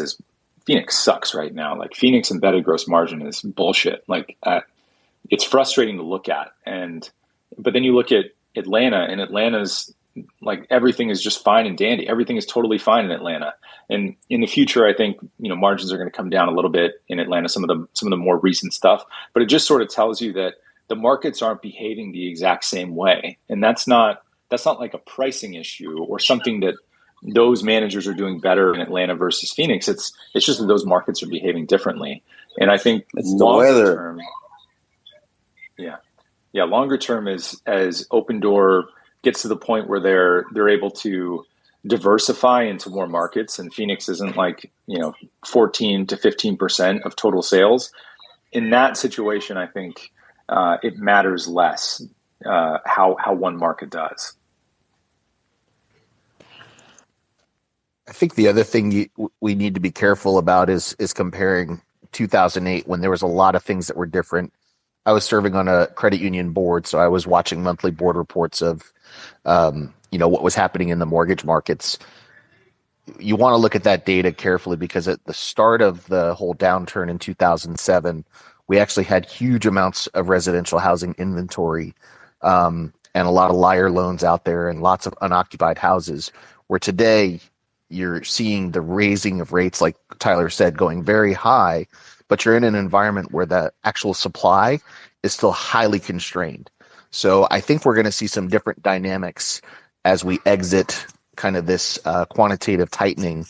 sucks right now. Like Phoenix embedded gross margin is bullshit. Like it's frustrating to look at. But then you look at Atlanta, and Atlanta's like everything is just fine and dandy. Everything is totally fine in Atlanta. And in the future, I think, margins are going to come down a little bit in Atlanta, some of the more recent stuff, but it just sort of tells you that the markets aren't behaving the exact same way. And that's not like a pricing issue or something that those managers are doing better in Atlanta versus Phoenix. It's just that those markets are behaving differently. And I think
it's the weather.
Term, longer term as Opendoor gets to the point where they're able to diversify into more markets, and Phoenix isn't like 14 to 15% of total sales. In that situation, I think it matters less how one market does.
I think the other thing we need to be careful about is comparing 2008 when there was a lot of things that were different. I was serving on a credit union board, so I was watching monthly board reports of, what was happening in the mortgage markets. You want to look at that data carefully because at the start of the whole downturn in 2007, we actually had huge amounts of residential housing inventory and a lot of liar loans out there and lots of unoccupied houses, where today you're seeing the raising of rates, like Tyler said, going very high, but you're in an environment where the actual supply is still highly constrained. So I think we're going to see some different dynamics as we exit kind of this quantitative tightening.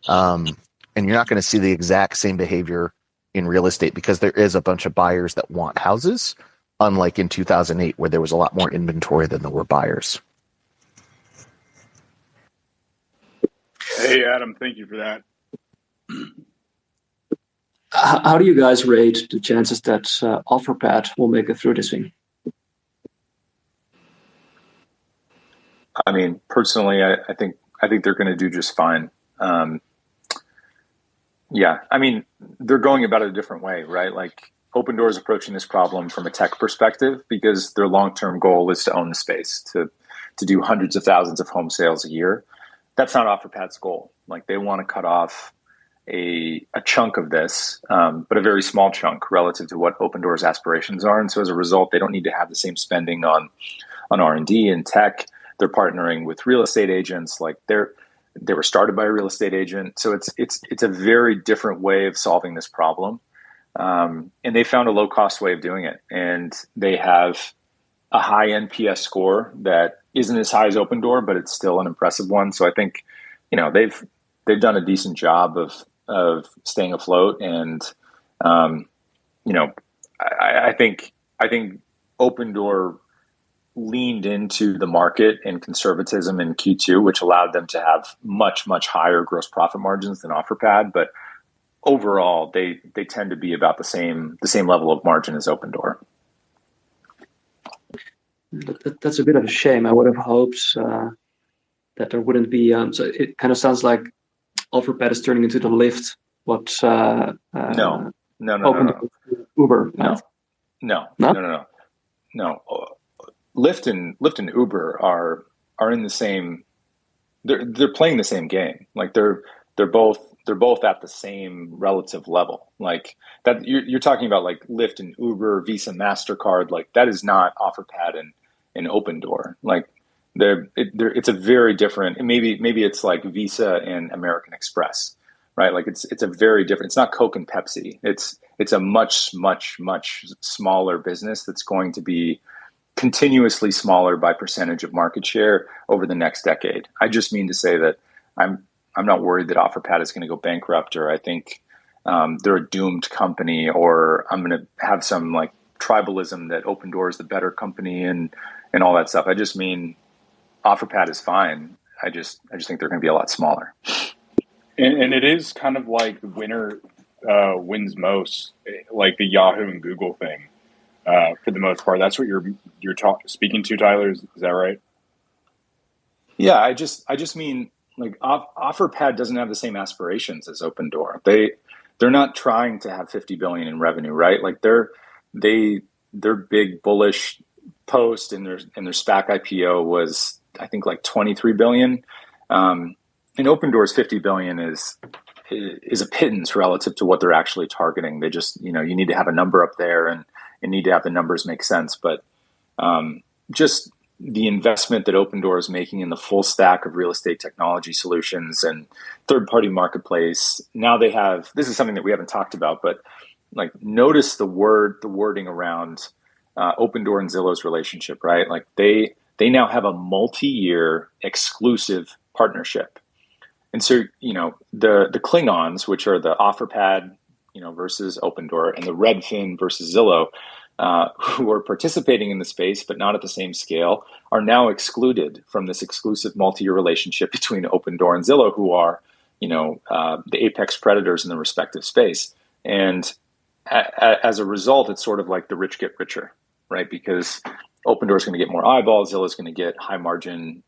And you're not going to see the exact same behavior in real estate because there is a bunch of buyers that want houses, unlike in 2008 where there was a lot more inventory than there were buyers.
Hey, Adam, thank you for that.
How do you guys rate the chances that OfferPad will make it through this thing?
I mean, personally, I think they're going to do just fine. I mean, they're going about it a different way, right? Like Opendoor is approaching this problem from a tech perspective because their long-term goal is to own the space, to do hundreds of thousands of home sales a year. That's not OfferPad's goal. Like they want to cut off a chunk of this, but a very small chunk relative to what Opendoor's aspirations are. And so as a result, they don't need to have the same spending on R&D and tech. They're partnering with real estate agents. Like they were started by a real estate agent. So it's a very different way of solving this problem. And they found a low cost way of doing it. And they have a high NPS score that isn't as high as Opendoor, but it's still an impressive one. So I think, they've done a decent job of staying afloat. And, I think Opendoor leaned into the market and conservatism in Q2, which allowed them to have much, much higher gross profit margins than OfferPad. But overall, they tend to be about the same level of margin as Opendoor.
That's a bit of a shame. I would have hoped that there wouldn't be. So it kind of sounds like OfferPad is turning into the Lyft. What?
No.
Uber.
No. Lyft and Uber are in the same. They're playing the same game. Like they're both at the same relative level. Like that you're talking about like Lyft and Uber, Visa, MasterCard. Like that is not OfferPad and Opendoor. Like it's a very different. Maybe it's like Visa and American Express, right? Like it's a very different. It's not Coke and Pepsi. It's a much smaller business that's going to be continuously smaller by percentage of market share over the next decade. I just mean to say that I'm not worried that OfferPad is going to go bankrupt, or I think they're a doomed company, or I'm going to have some like tribalism that Opendoor is the better company and all that stuff. I just mean OfferPad is fine. I just think they're going to be a lot smaller.
And it is kind of like the winner wins most, like the Yahoo and Google thing. For the most part, that's what you're speaking to, Tyler. Is that right?
Yeah, I just mean like OfferPad doesn't have the same aspirations as Opendoor. They're not trying to have 50 billion in revenue, right? Like their big bullish post in their SPAC IPO was, I think, like 23 billion. And Opendoor's 50 billion is a pittance relative to what they're actually targeting. They just, you need to have a number up there and need to have the numbers make sense. But just the investment that Opendoor is making in the full stack of real estate technology solutions and third-party marketplace. Now they have, this is something that we haven't talked about, but like notice the wording around Opendoor and Zillow's relationship, right? Like they now have a multi-year exclusive partnership. And so, the Klingons, which are the OfferPad, versus Opendoor, and the Redfin versus Zillow, who are participating in the space but not at the same scale, are now excluded from this exclusive multi-year relationship between Opendoor and Zillow, who are, the apex predators in the respective space. And as a result, it's sort of like the rich get richer, right? Because Opendoor is going to get more eyeballs, Zillow is going to get high margin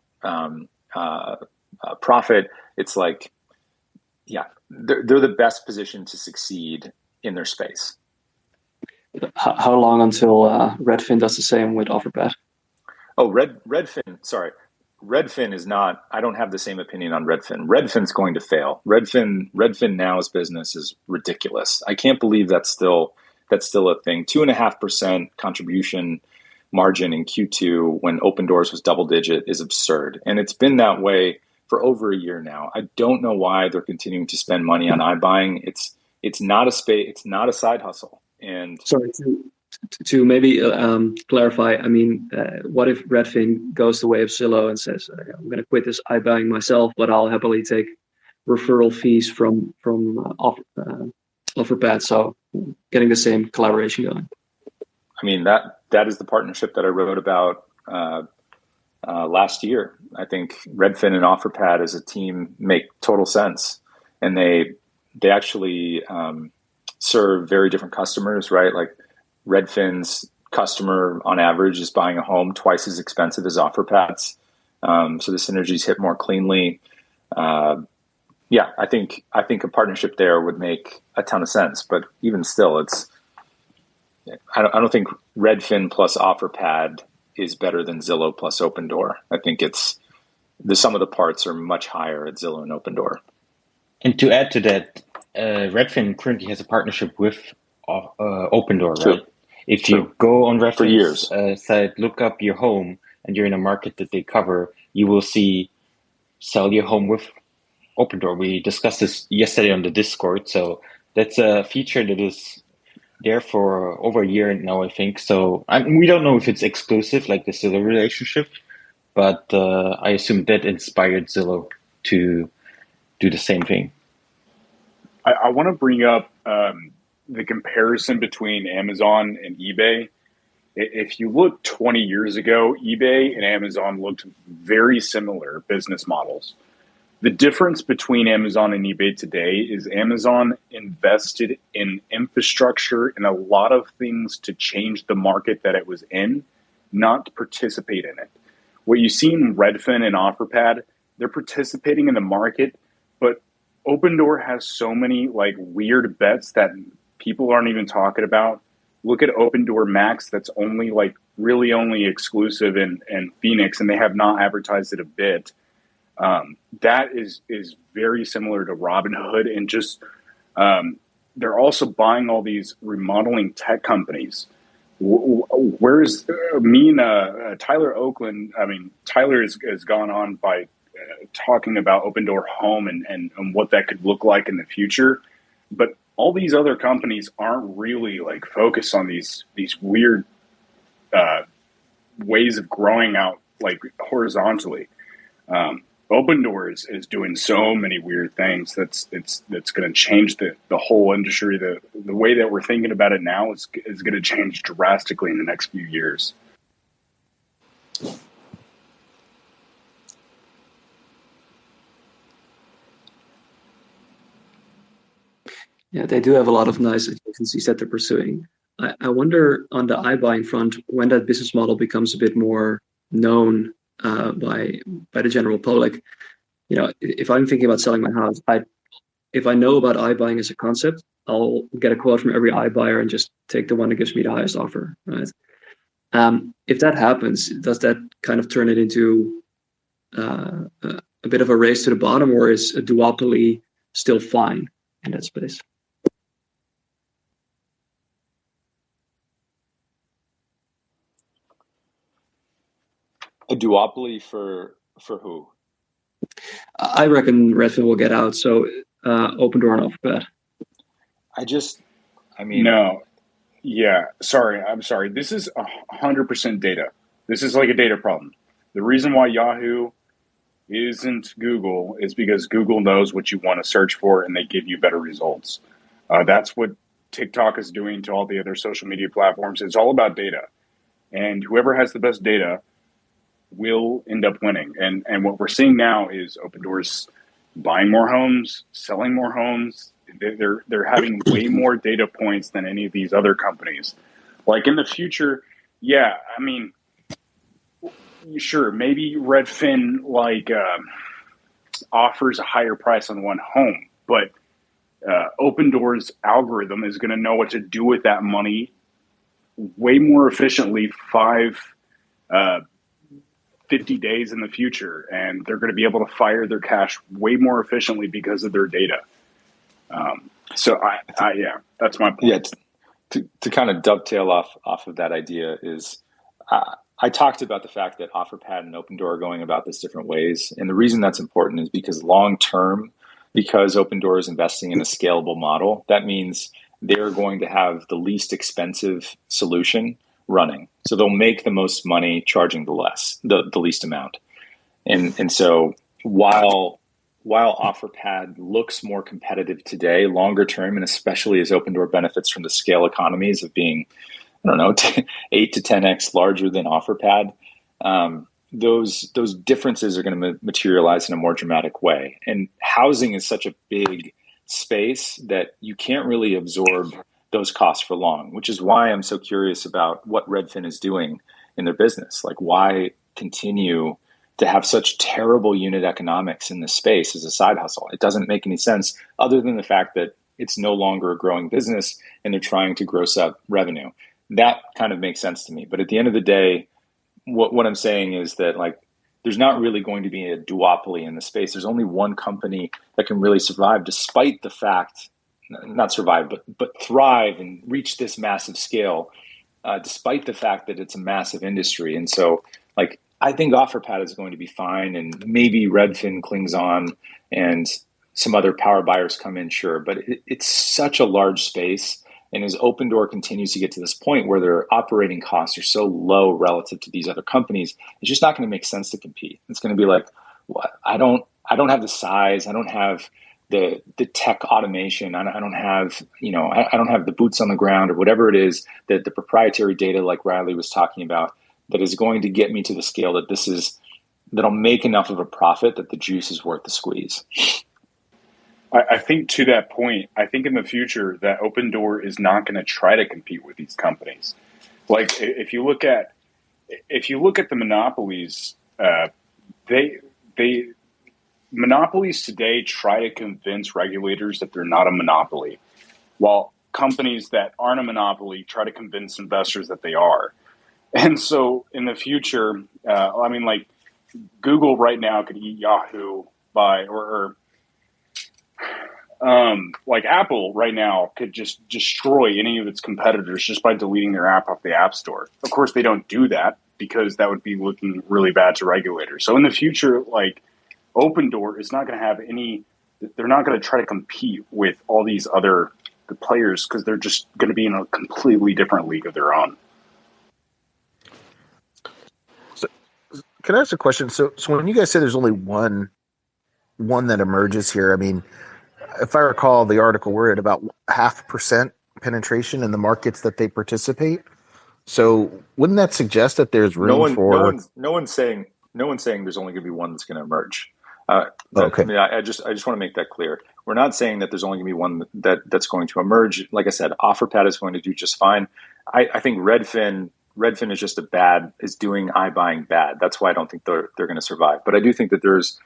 profit. It's like, yeah, they're the best positioned to succeed in their space.
How long until Redfin does the same with OfferPad?
Oh, Redfin. Sorry, Redfin is not. I don't have the same opinion on Redfin. Redfin's going to fail. Redfin Now's business is ridiculous. I can't believe that's still a thing. 2.5% contribution margin in Q2 when Opendoor's was double digit is absurd, and it's been that way for over a year now. I don't know why they're continuing to spend money on iBuying. It's not a space. It's not a side hustle. And
sorry, to maybe clarify, I mean, what if Redfin goes the way of Zillow and says, I'm going to quit this iBuying myself, but I'll happily take referral fees from OfferPad, so getting the same collaboration going?
I mean, that is the partnership that I wrote about last year. I think Redfin and OfferPad as a team make total sense, and they actually serve very different customers, right? Like Redfin's customer on average is buying a home twice as expensive as OfferPad's, so the synergies hit more cleanly. Yeah, I think a partnership there would make a ton of sense, but even still, I don't think Redfin plus OfferPad is better than Zillow plus Opendoor. I think the sum of the parts are much higher at Zillow and Opendoor.
And to add to that, Redfin currently has a partnership with Opendoor,
True.
right? If you go on Redfin's site, look up your home, and you're in a market that they cover, you will see sell your home with Opendoor. We discussed this yesterday on the Discord, so that's a feature that is there for over a year now, I think. So we don't know if it's exclusive like the Zillow relationship, but I assume that inspired Zillow to do the same thing.
I want to bring up the comparison between Amazon and eBay. If you look 20 years ago, eBay and Amazon looked very similar business models. The difference between Amazon and eBay today is Amazon invested in infrastructure and a lot of things to change the market that it was in, not to participate in it. What you see in Redfin and OfferPad, they're participating in the market, but Opendoor has so many like weird bets that people aren't even talking about. Look at Opendoor Max, that's only like really only exclusive in Phoenix, and they have not advertised it a bit. That is very similar to Robinhood, and just they're also buying all these remodeling tech companies. Where's me and Tyler Oakland? I mean, Tyler has gone on by talking about Opendoor Home and what that could look like in the future, but all these other companies aren't really like focused on these weird ways of growing out like horizontally. Opendoor is doing so many weird things that's going to change the whole industry. The way that we're thinking about it now is going to change drastically in the next few years.
Yeah, they do have a lot of nice adjacencies that they're pursuing. I wonder on the iBuying front when that business model becomes a bit more known by the general public. You know, if I'm thinking about selling my house, if I know about iBuying as a concept, I'll get a quote from every iBuyer and just take the one that gives me the highest offer, right? If that happens, does that kind of turn it into a bit of a race to the bottom, or is a duopoly still fine in that space?
A duopoly for who?
I reckon Redfin will get out. So Opendoor and Offerpad.
No. Yeah. I'm sorry. This is 100% data. This is like a data problem. The reason why Yahoo isn't Google is because Google knows what you want to search for and they give you better results. That's what TikTok is doing to all the other social media platforms. It's all about data. And whoever has the best data will end up winning. And what we're seeing now is Opendoor's buying more homes, selling more homes. They're having way more data points than any of these other companies. Like in the future, yeah, I mean, sure, maybe Redfin offers a higher price on one home, but Opendoor's algorithm is going to know what to do with that money way more efficiently 50 days in the future, and they're going to be able to fire their cash way more efficiently because of their data. Yeah, that's my point.
Yeah, to kind of dovetail off of that idea is I talked about the fact that Offerpad and Opendoor are going about this different ways. And the reason that's important is because long term, because Opendoor is investing in a scalable model, that means they're going to have the least expensive solution running. So they'll make the most money charging the least amount. And so while Offerpad looks more competitive today, longer term, and especially as Opendoor benefits from the scale economies of being, 8 to 10x larger than Offerpad, those differences are going to materialize in a more dramatic way. And housing is such a big space that you can't really absorb those costs for long, which is why I'm so curious about what Redfin is doing in their business. Like, why continue to have such terrible unit economics in this space as a side hustle? It doesn't make any sense other than the fact that it's no longer a growing business and they're trying to gross up revenue. That kind of makes sense to me. But at the end of the day, what I'm saying is that there's not really going to be a duopoly in the space. There's only one company that can really survive, despite the fact, not survive, but thrive and reach this massive scale, despite the fact that it's a massive industry. And so I think Offerpad is going to be fine, and maybe Redfin clings on and some other power buyers come in, sure. But it's such a large space. And as Opendoor continues to get to this point where their operating costs are so low relative to these other companies, it's just not going to make sense to compete. It's going to be like, what? I don't have the size. I don't have the tech automation. I don't have, I don't have the boots on the ground or whatever it is that the proprietary data like Riley was talking about that is going to get me to the scale that'll make enough of a profit that the juice is worth the squeeze.
I think to that point, I think in the future that Opendoor is not going to try to compete with these companies. Like if you look at the monopolies, monopolies today try to convince regulators that they're not a monopoly, while companies that aren't a monopoly try to convince investors that they are. And so in the future, Google right now could eat Yahoo Apple right now could just destroy any of its competitors just by deleting their app off the App Store. Of course, they don't do that because that would be looking really bad to regulators. So in the future, Opendoor is not going to have they're not going to try to compete with all these other players because they're just going to be in a completely different league of their own.
So, can I ask a question? So when you guys say there's only one that emerges here, I mean, if I recall the article, we're at about 0.5% penetration in the markets that they participate. So wouldn't that suggest that there's room for?
No one's saying there's only going to be one that's going to emerge.
Okay.
I just want to make that clear. we're not saying that there's only going to be one that's going to emerge. Like I said, OfferPad is going to do just fine. I think Redfin is just is doing iBuying bad. That's why I don't think they're going to survive. But I do think that there's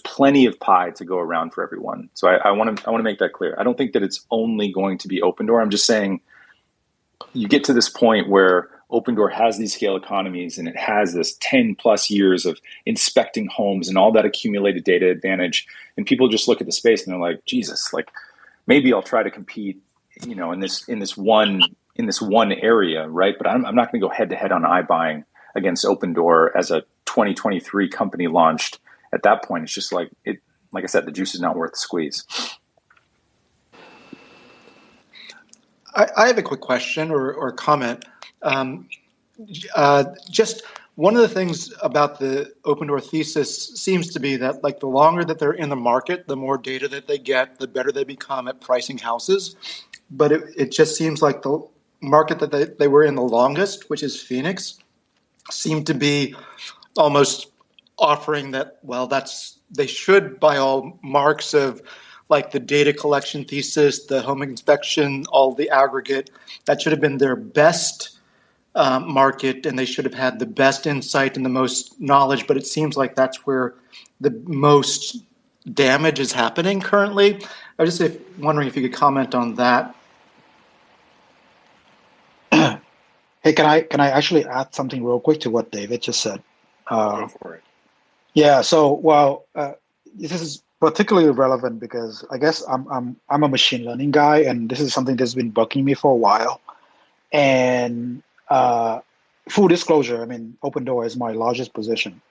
plenty of pie to go around for everyone. So I want to make that clear. I don't think that it's only going to be Opendoor. I'm just saying you get to this point where Opendoor has these scale economies and it has this 10 plus years of inspecting homes and all that accumulated data advantage. And people just look at the space and they're like, Jesus, like maybe I'll try to compete, in this one area, right? But I'm not going to go head to head on iBuying against Opendoor as a 2023 company launched. At that point, it's just like I said, the juice is not worth the squeeze.
I have a quick question or comment. Just one of the things about the Opendoor thesis seems to be that like the longer that they're in the market, the more data that they get, the better they become at pricing houses. But it just seems like the market that they were in the longest, which is Phoenix, seemed to be almost offering that, well, they should, by all marks of like the data collection thesis, the home inspection, all the aggregate, that should have been their best market, and they should have had the best insight and the most knowledge. But it seems like that's where the most damage is happening currently. I was just wondering if you could comment on that.
Hey, can I actually add something real quick to what David just said?
Go for it.
Yeah. So, this is particularly relevant because I guess I'm a machine learning guy, and this is something that's been bugging me for a while. And full disclosure, I mean, Opendoor is my largest position.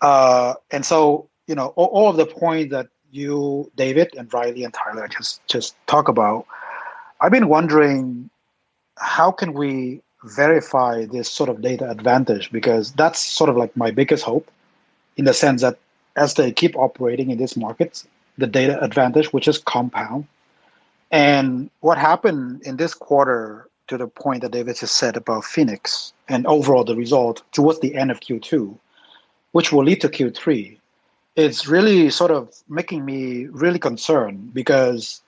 And so, all of the points that you, David, and Riley and Tyler just talk about, I've been wondering, how can we verify this sort of data advantage? Because that's sort of like my biggest hope, in the sense that as they keep operating in these markets, the data advantage, which is compound. And what happened in this quarter, to the point that David just said about Phoenix and overall the result towards the end of Q2, which will lead to Q3, it's really sort of making me really concerned, because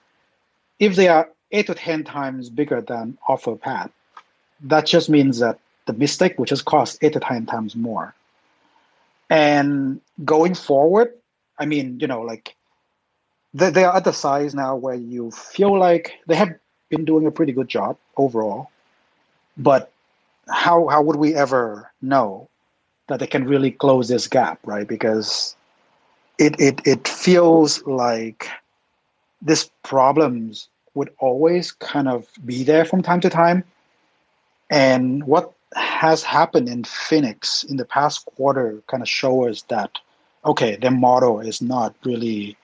if they are 8 to 10 times bigger than OfferPad, that just means that the mistake will just cost 8 to 10 times more. And going forward, I mean, like they are at the size now where you feel like they have been doing a pretty good job overall. But how would we ever know that they can really close this gap, right? Because it feels like these problems would always kind of be there from time to time. And what has happened in Phoenix in the past quarter kind of show us that, okay, their model is not really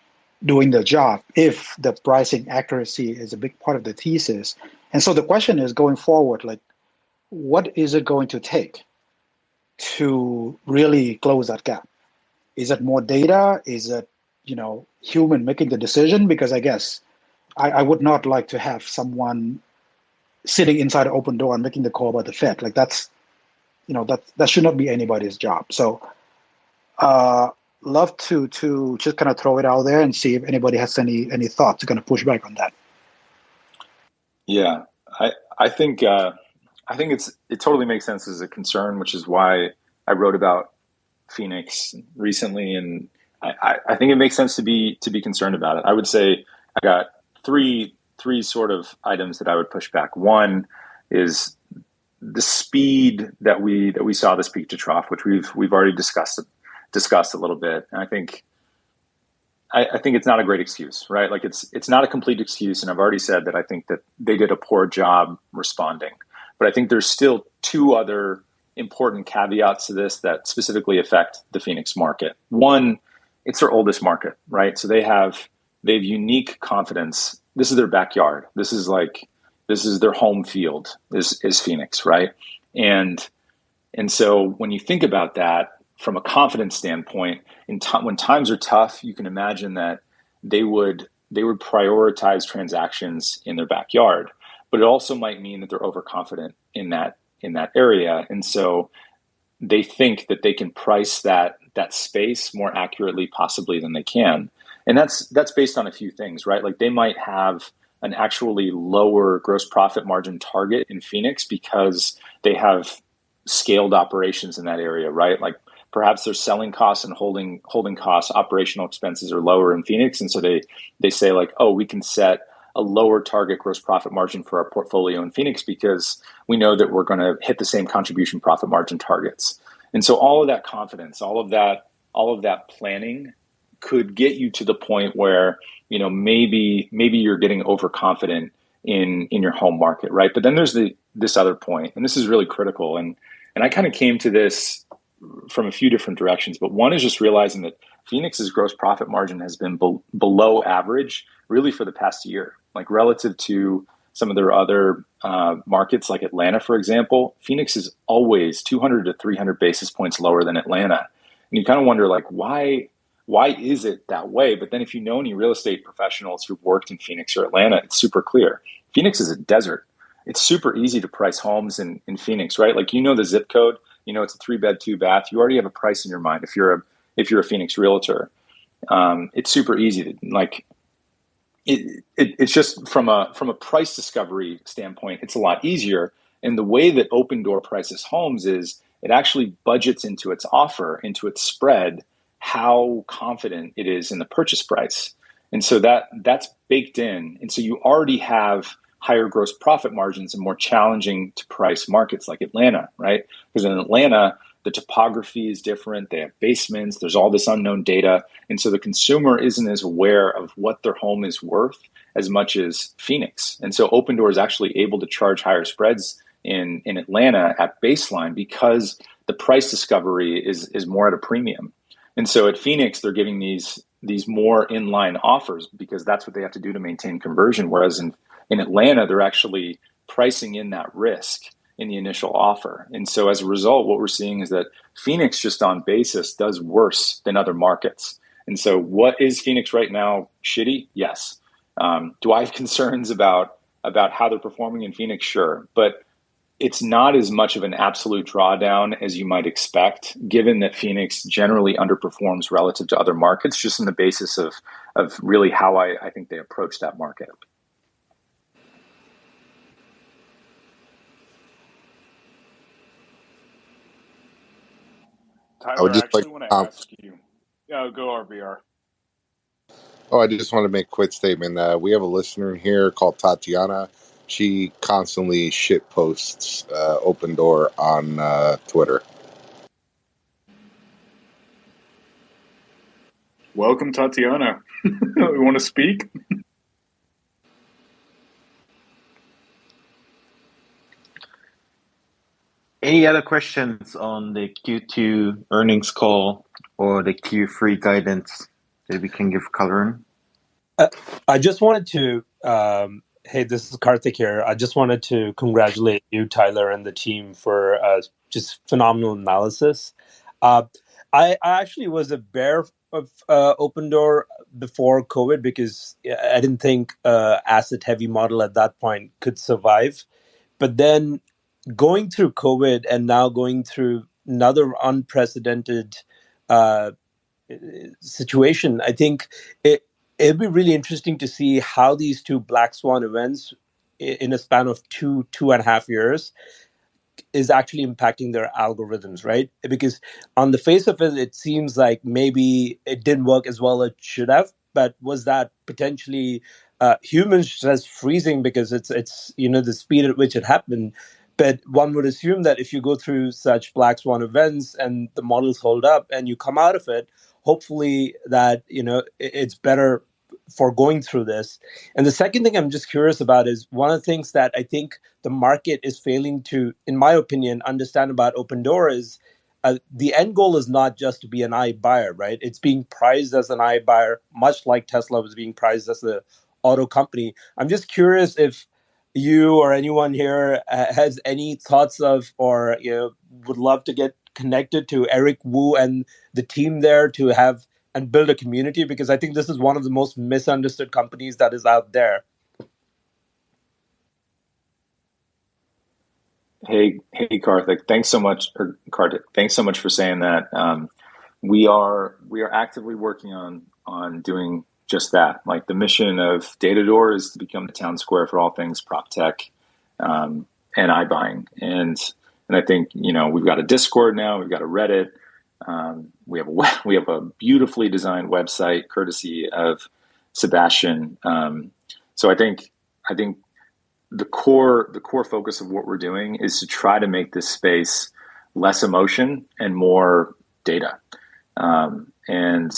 doing the job if the pricing accuracy is a big part of the thesis. And so the question is, going forward, like, what is it going to take to really close that gap? Is it more data? Is it, human making the decision? Because I guess I would not like to have someone sitting inside an Opendoor and making the call about the Fed. Like that should not be anybody's job. So love to just kind of throw it out there and see if anybody has any thoughts to kind of push back on that.
Yeah, I think it totally makes sense as a concern, which is why I wrote about Phoenix recently, and I think it makes sense to be concerned about it. I would say I got three sort of items that I would push back. One is the speed that we saw this peak to trough, which we've already discussed a little bit. And I think it's not a great excuse, right? Like it's not a complete excuse. And I've already said that I think that they did a poor job responding, but I think there's still two other important caveats to this that specifically affect the Phoenix market. One, it's their oldest market, right? So they have unique confidence. This is their backyard. This is their home field is Phoenix, right? And so when you think about that from a confidence standpoint, when times are tough, you can imagine that they would prioritize transactions in their backyard. But it also might mean that they're overconfident in that area, and so they think that they can price that space more accurately, possibly, than they can. And that's based on a few things, right? Like they might have an actually lower gross profit margin target in Phoenix because they have scaled operations in that area, right? Like perhaps their selling costs and holding costs, operational expenses are lower in Phoenix. And so they say like, oh, we can set a lower target gross profit margin for our portfolio in Phoenix because we know that we're going to hit the same contribution profit margin targets. And so all of that confidence, all of that planning could get you to the point where, maybe you're getting overconfident in your home market, right? But then there's this other point, and this is really critical. And I kind of came to this from a few different directions, but one is just realizing that Phoenix's gross profit margin has been below average really for the past year, like relative to some of their other markets like Atlanta, for example. Phoenix is always 200 to 300 basis points lower than Atlanta. And you kind of wonder like, why is it that way? But then if you know any real estate professionals who've worked in Phoenix or Atlanta, it's super clear. Phoenix is a desert. It's super easy to price homes in Phoenix, right? Like, the zip code, it's a 3-bed, 2-bath. You already have a price in your mind if you're a Phoenix realtor. It's super easy to like. It's just from a price discovery standpoint, it's a lot easier. And the way that Opendoor prices homes is it actually budgets into its offer, into its spread, how confident it is in the purchase price. And so that's baked in. And so you already have higher gross profit margins and more challenging to price markets like Atlanta, right? Because in Atlanta, the topography is different. They have basements. There's all this unknown data. And so the consumer isn't as aware of what their home is worth as much as Phoenix. And so Opendoor is actually able to charge higher spreads in Atlanta at baseline because the price discovery is more at a premium. And so at Phoenix, they're giving these more inline offers because that's what they have to do to maintain conversion. Whereas in Atlanta, they're actually pricing in that risk in the initial offer. And so as a result, what we're seeing is that Phoenix just on basis does worse than other markets. And so what is Phoenix right now? Shitty? Yes. Do I have concerns about how they're performing in Phoenix? Sure. But it's not as much of an absolute drawdown as you might expect, given that Phoenix generally underperforms relative to other markets, just on the basis of really how I think they approach that market.
Tyler, I actually want to ask you. Yeah, go RBR.
I just want to make a quick statement. We have a listener here called Tatiana. She constantly shit posts Opendoor on Twitter.
Welcome, Tatiana. You want to speak?
Any other questions on the Q2 earnings call or the Q3 guidance that we can give color in?
I just wanted to, hey, this is Karthik here. I just wanted to congratulate you, Tyler, and the team for just phenomenal analysis. I actually was a bear of Opendoor before COVID because I didn't think asset-heavy model at that point could survive. But then going through COVID and now going through another unprecedented situation, I think it'd be really interesting to see how these two black swan events in a span of 2.5 years is actually impacting their algorithms, right? Because on the face of it, it seems like maybe it didn't work as well as it should have. But was that potentially humans just freezing because it's the speed at which it happened? But one would assume that if you go through such black swan events and the models hold up and you come out of it, hopefully that it's better for going through this. And the second thing I'm just curious about is one of the things that I think the market is failing to, in my opinion, understand about Opendoor is the end goal is not just to be an iBuyer, right? It's being priced as an iBuyer, much like Tesla was being priced as an auto company. I'm just curious if you or anyone here has any thoughts of, or would love to get connected to Eric Wu and the team there to have and build a community, because I think this is one of the most misunderstood companies that is out there.
Hey, Karthik, thanks so much for saying that. We are actively working on doing just that. Like the mission of Datador is to become the town square for all things prop tech and iBuying. And I think, we've got a Discord now, we've got a Reddit, we have a beautifully designed website courtesy of Sebastian. So I think the core focus of what we're doing is to try to make this space less emotion and more data. And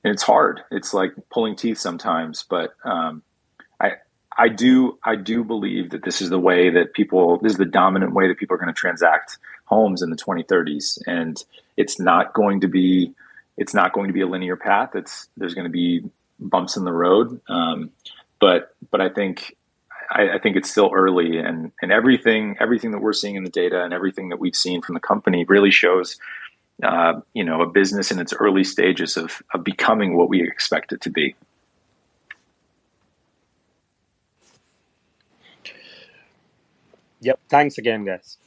it's hard. It's like pulling teeth sometimes, but I do believe that this is the way that this is the dominant way that people are going to transact homes in the 2030s. And it's not going to be a linear path. There's going to be bumps in the road. But I think it's still early, and everything that we're seeing in the data and everything that we've seen from the company really shows, a business in its early stages of becoming what we expect it to be.
Yep. Thanks again, guys.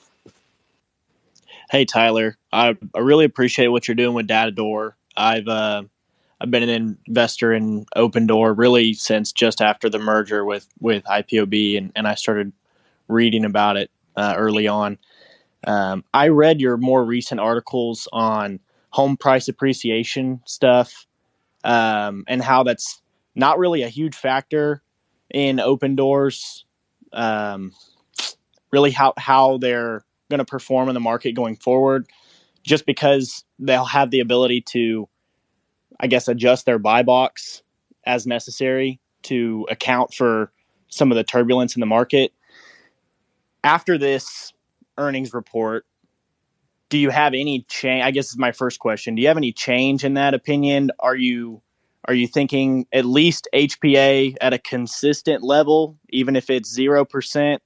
Hey, Tyler. I really appreciate what you're doing with Datador. I've been an investor in Opendoor really since just after the merger with IPOB, and I started reading about it early on. I read your more recent articles on home price appreciation stuff and how that's not really a huge factor in Opendoor's really how they're going to perform in the market going forward, just because they'll have the ability to, I guess, adjust their buy box as necessary to account for some of the turbulence in the market. After this earnings report, do you have any change? I guess is my first question. Do you have any change in that opinion? Are you thinking at least HPA at a consistent level, even if it's 0%,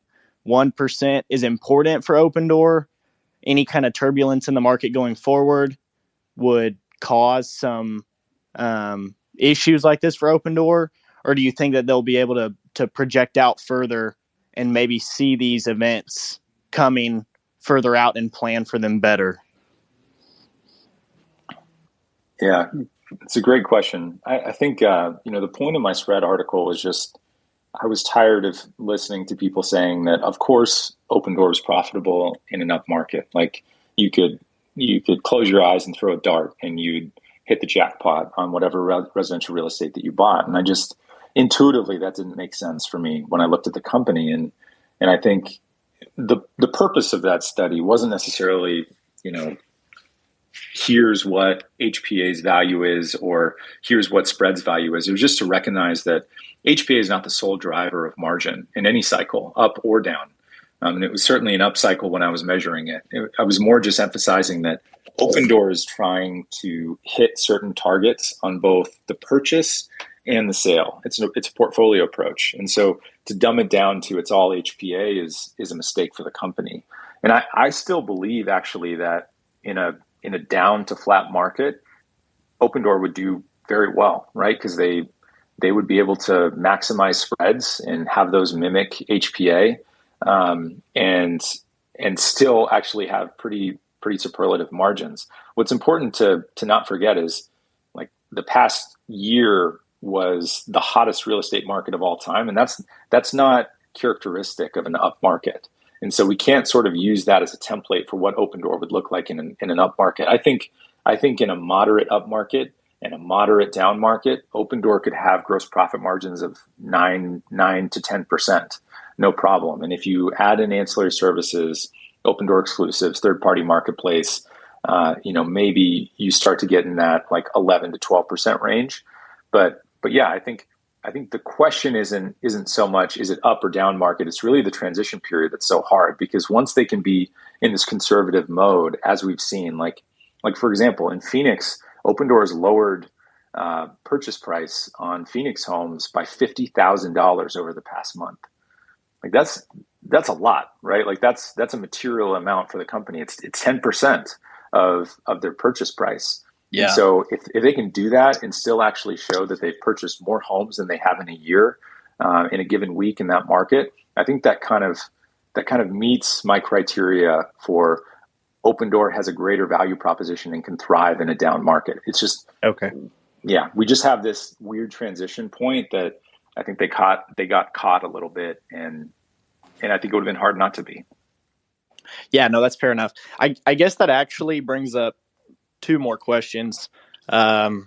1% is important for Opendoor? Any kind of turbulence in the market going forward would cause some issues like this for Opendoor? Or do you think that they'll be able to project out further and maybe see these events coming further out and plan for them better?
Yeah, it's a great question. I think, the point of my spread article was just, I was tired of listening to people saying that, of course, Opendoor is profitable in an up market. Like you could close your eyes and throw a dart and you'd hit the jackpot on whatever residential real estate that you bought. And I just intuitively, that didn't make sense for me when I looked at the company. And I think the purpose of that study wasn't necessarily, here's what HPA's value is, or here's what spread's value is. It was just to recognize that HPA is not the sole driver of margin in any cycle, up or down. And it was certainly an up cycle when I was measuring it. I was more just emphasizing that Opendoor is trying to hit certain targets on both the purchase and the sale. It's a portfolio approach. And so to dumb it down to it's all HPA is a mistake for the company. And I still believe actually that in a down to flat market, Opendoor would do very well, right? Because they would be able to maximize spreads and have those mimic HPA, and still actually have pretty superlative margins. What's important to not forget is, like, the past year was the hottest real estate market of all time, and that's not characteristic of an up market. And so we can't sort of use that as a template for what Opendoor would look like in an up market. I think in a moderate up market and a moderate down market, Opendoor could have gross profit margins of 9 to 10%, no problem. And if you add in ancillary services, Opendoor exclusives, third-party marketplace, maybe you start to get in that like 11 to 12% range. But yeah, I think the question isn't so much is it up or down market. It's really the transition period that's so hard, because once they can be in this conservative mode, as we've seen, like for example, in Phoenix, Opendoor has lowered purchase price on Phoenix homes by $50,000 over the past month. Like that's a lot, right? Like that's a material amount for the company. It's 10% of their purchase price. Yeah. And so if they can do that and still actually show that they've purchased more homes than they have in a year in a given week in that market, I think that kind of meets my criteria for Opendoor has a greater value proposition and can thrive in a down market. It's just
okay.
yeah, we just have this weird transition point that I think they got caught a little bit, and I think it would have been hard not to be.
Yeah, no, that's fair enough. I guess that actually brings up two more questions. And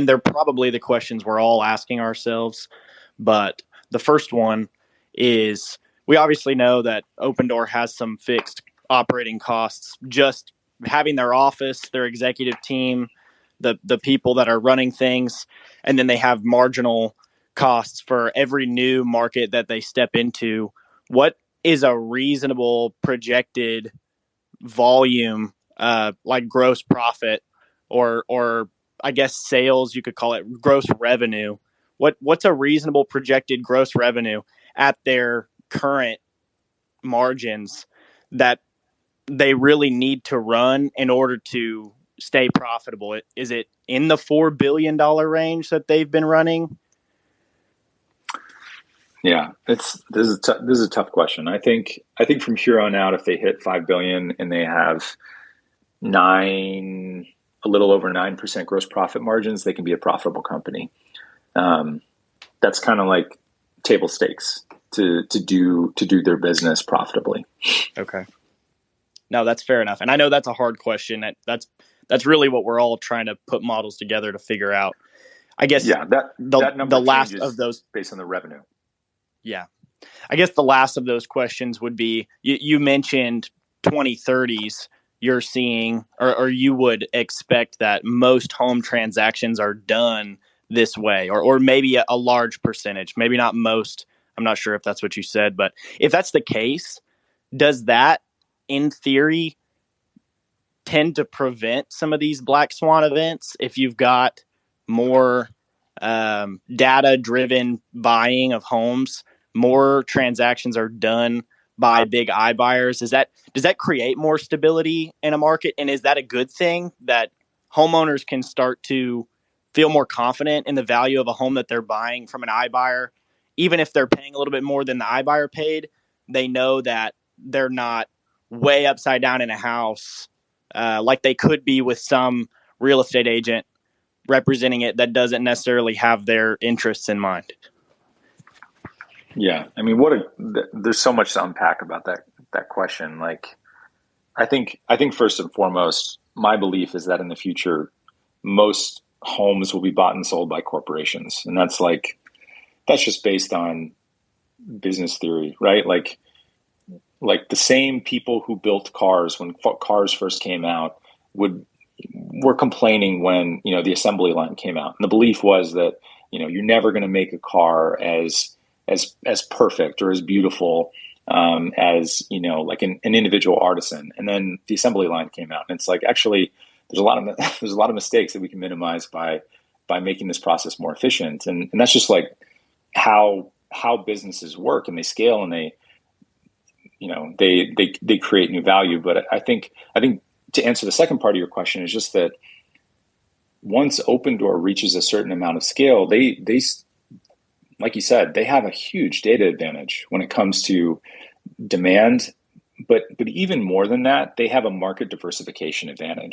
they're probably the questions we're all asking ourselves. But the first one is, we obviously know that Opendoor has some fixed operating costs, just having their office, their executive team, the people that are running things, and then they have marginal costs for every new market that they step into. What is a reasonable projected volume, like gross profit or I guess sales, you could call it gross revenue? What's a reasonable projected gross revenue at their current margins that they really need to run in order to stay profitable? Is it in the $4 billion range that they've been running?
Yeah, this is a tough question. I think from here on out, if they hit 5 billion and they have a little over 9% gross profit margins, they can be a profitable company. That's kind of like table stakes to do their business profitably.
Okay. No, that's fair enough. And I know that's a hard question. That's really what we're all trying to put models together to figure out. I guess
that number
the last
changes
of those
based on the revenue.
Yeah. I guess the last of those questions would be, you mentioned 2030s. You're seeing, or you would expect that most home transactions are done this way, or maybe a large percentage, maybe not most. I'm not sure if that's what you said, but if that's the case, does that, in theory, tend to prevent some of these black swan events if you've got more data-driven buying of homes, more transactions are done by big iBuyers? Does that create more stability in a market? And is that a good thing, that homeowners can start to feel more confident in the value of a home that they're buying from an iBuyer? Even if they're paying a little bit more than the iBuyer paid, they know that they're not way upside down in a house like they could be with some real estate agent representing it that doesn't necessarily have their interests in mind.
Yeah, I mean, there's so much to unpack about that question. Like, I think first and foremost, my belief is that in the future, most homes will be bought and sold by corporations, and that's just based on business theory, right? Like the same people who built cars when cars first came out were complaining when the assembly line came out, and the belief was that you're never going to make a car as perfect or as beautiful as like an individual artisan. And then the assembly line came out, and it's like, actually there's a lot of mistakes that we can minimize by making this process more efficient, and that's just like how businesses work, and they scale, and they create new value. But I think to answer the second part of your question is just that once Opendoor reaches a certain amount of scale, they like you said, they have a huge data advantage when it comes to demand, but even more than that, they have a market diversification advantage.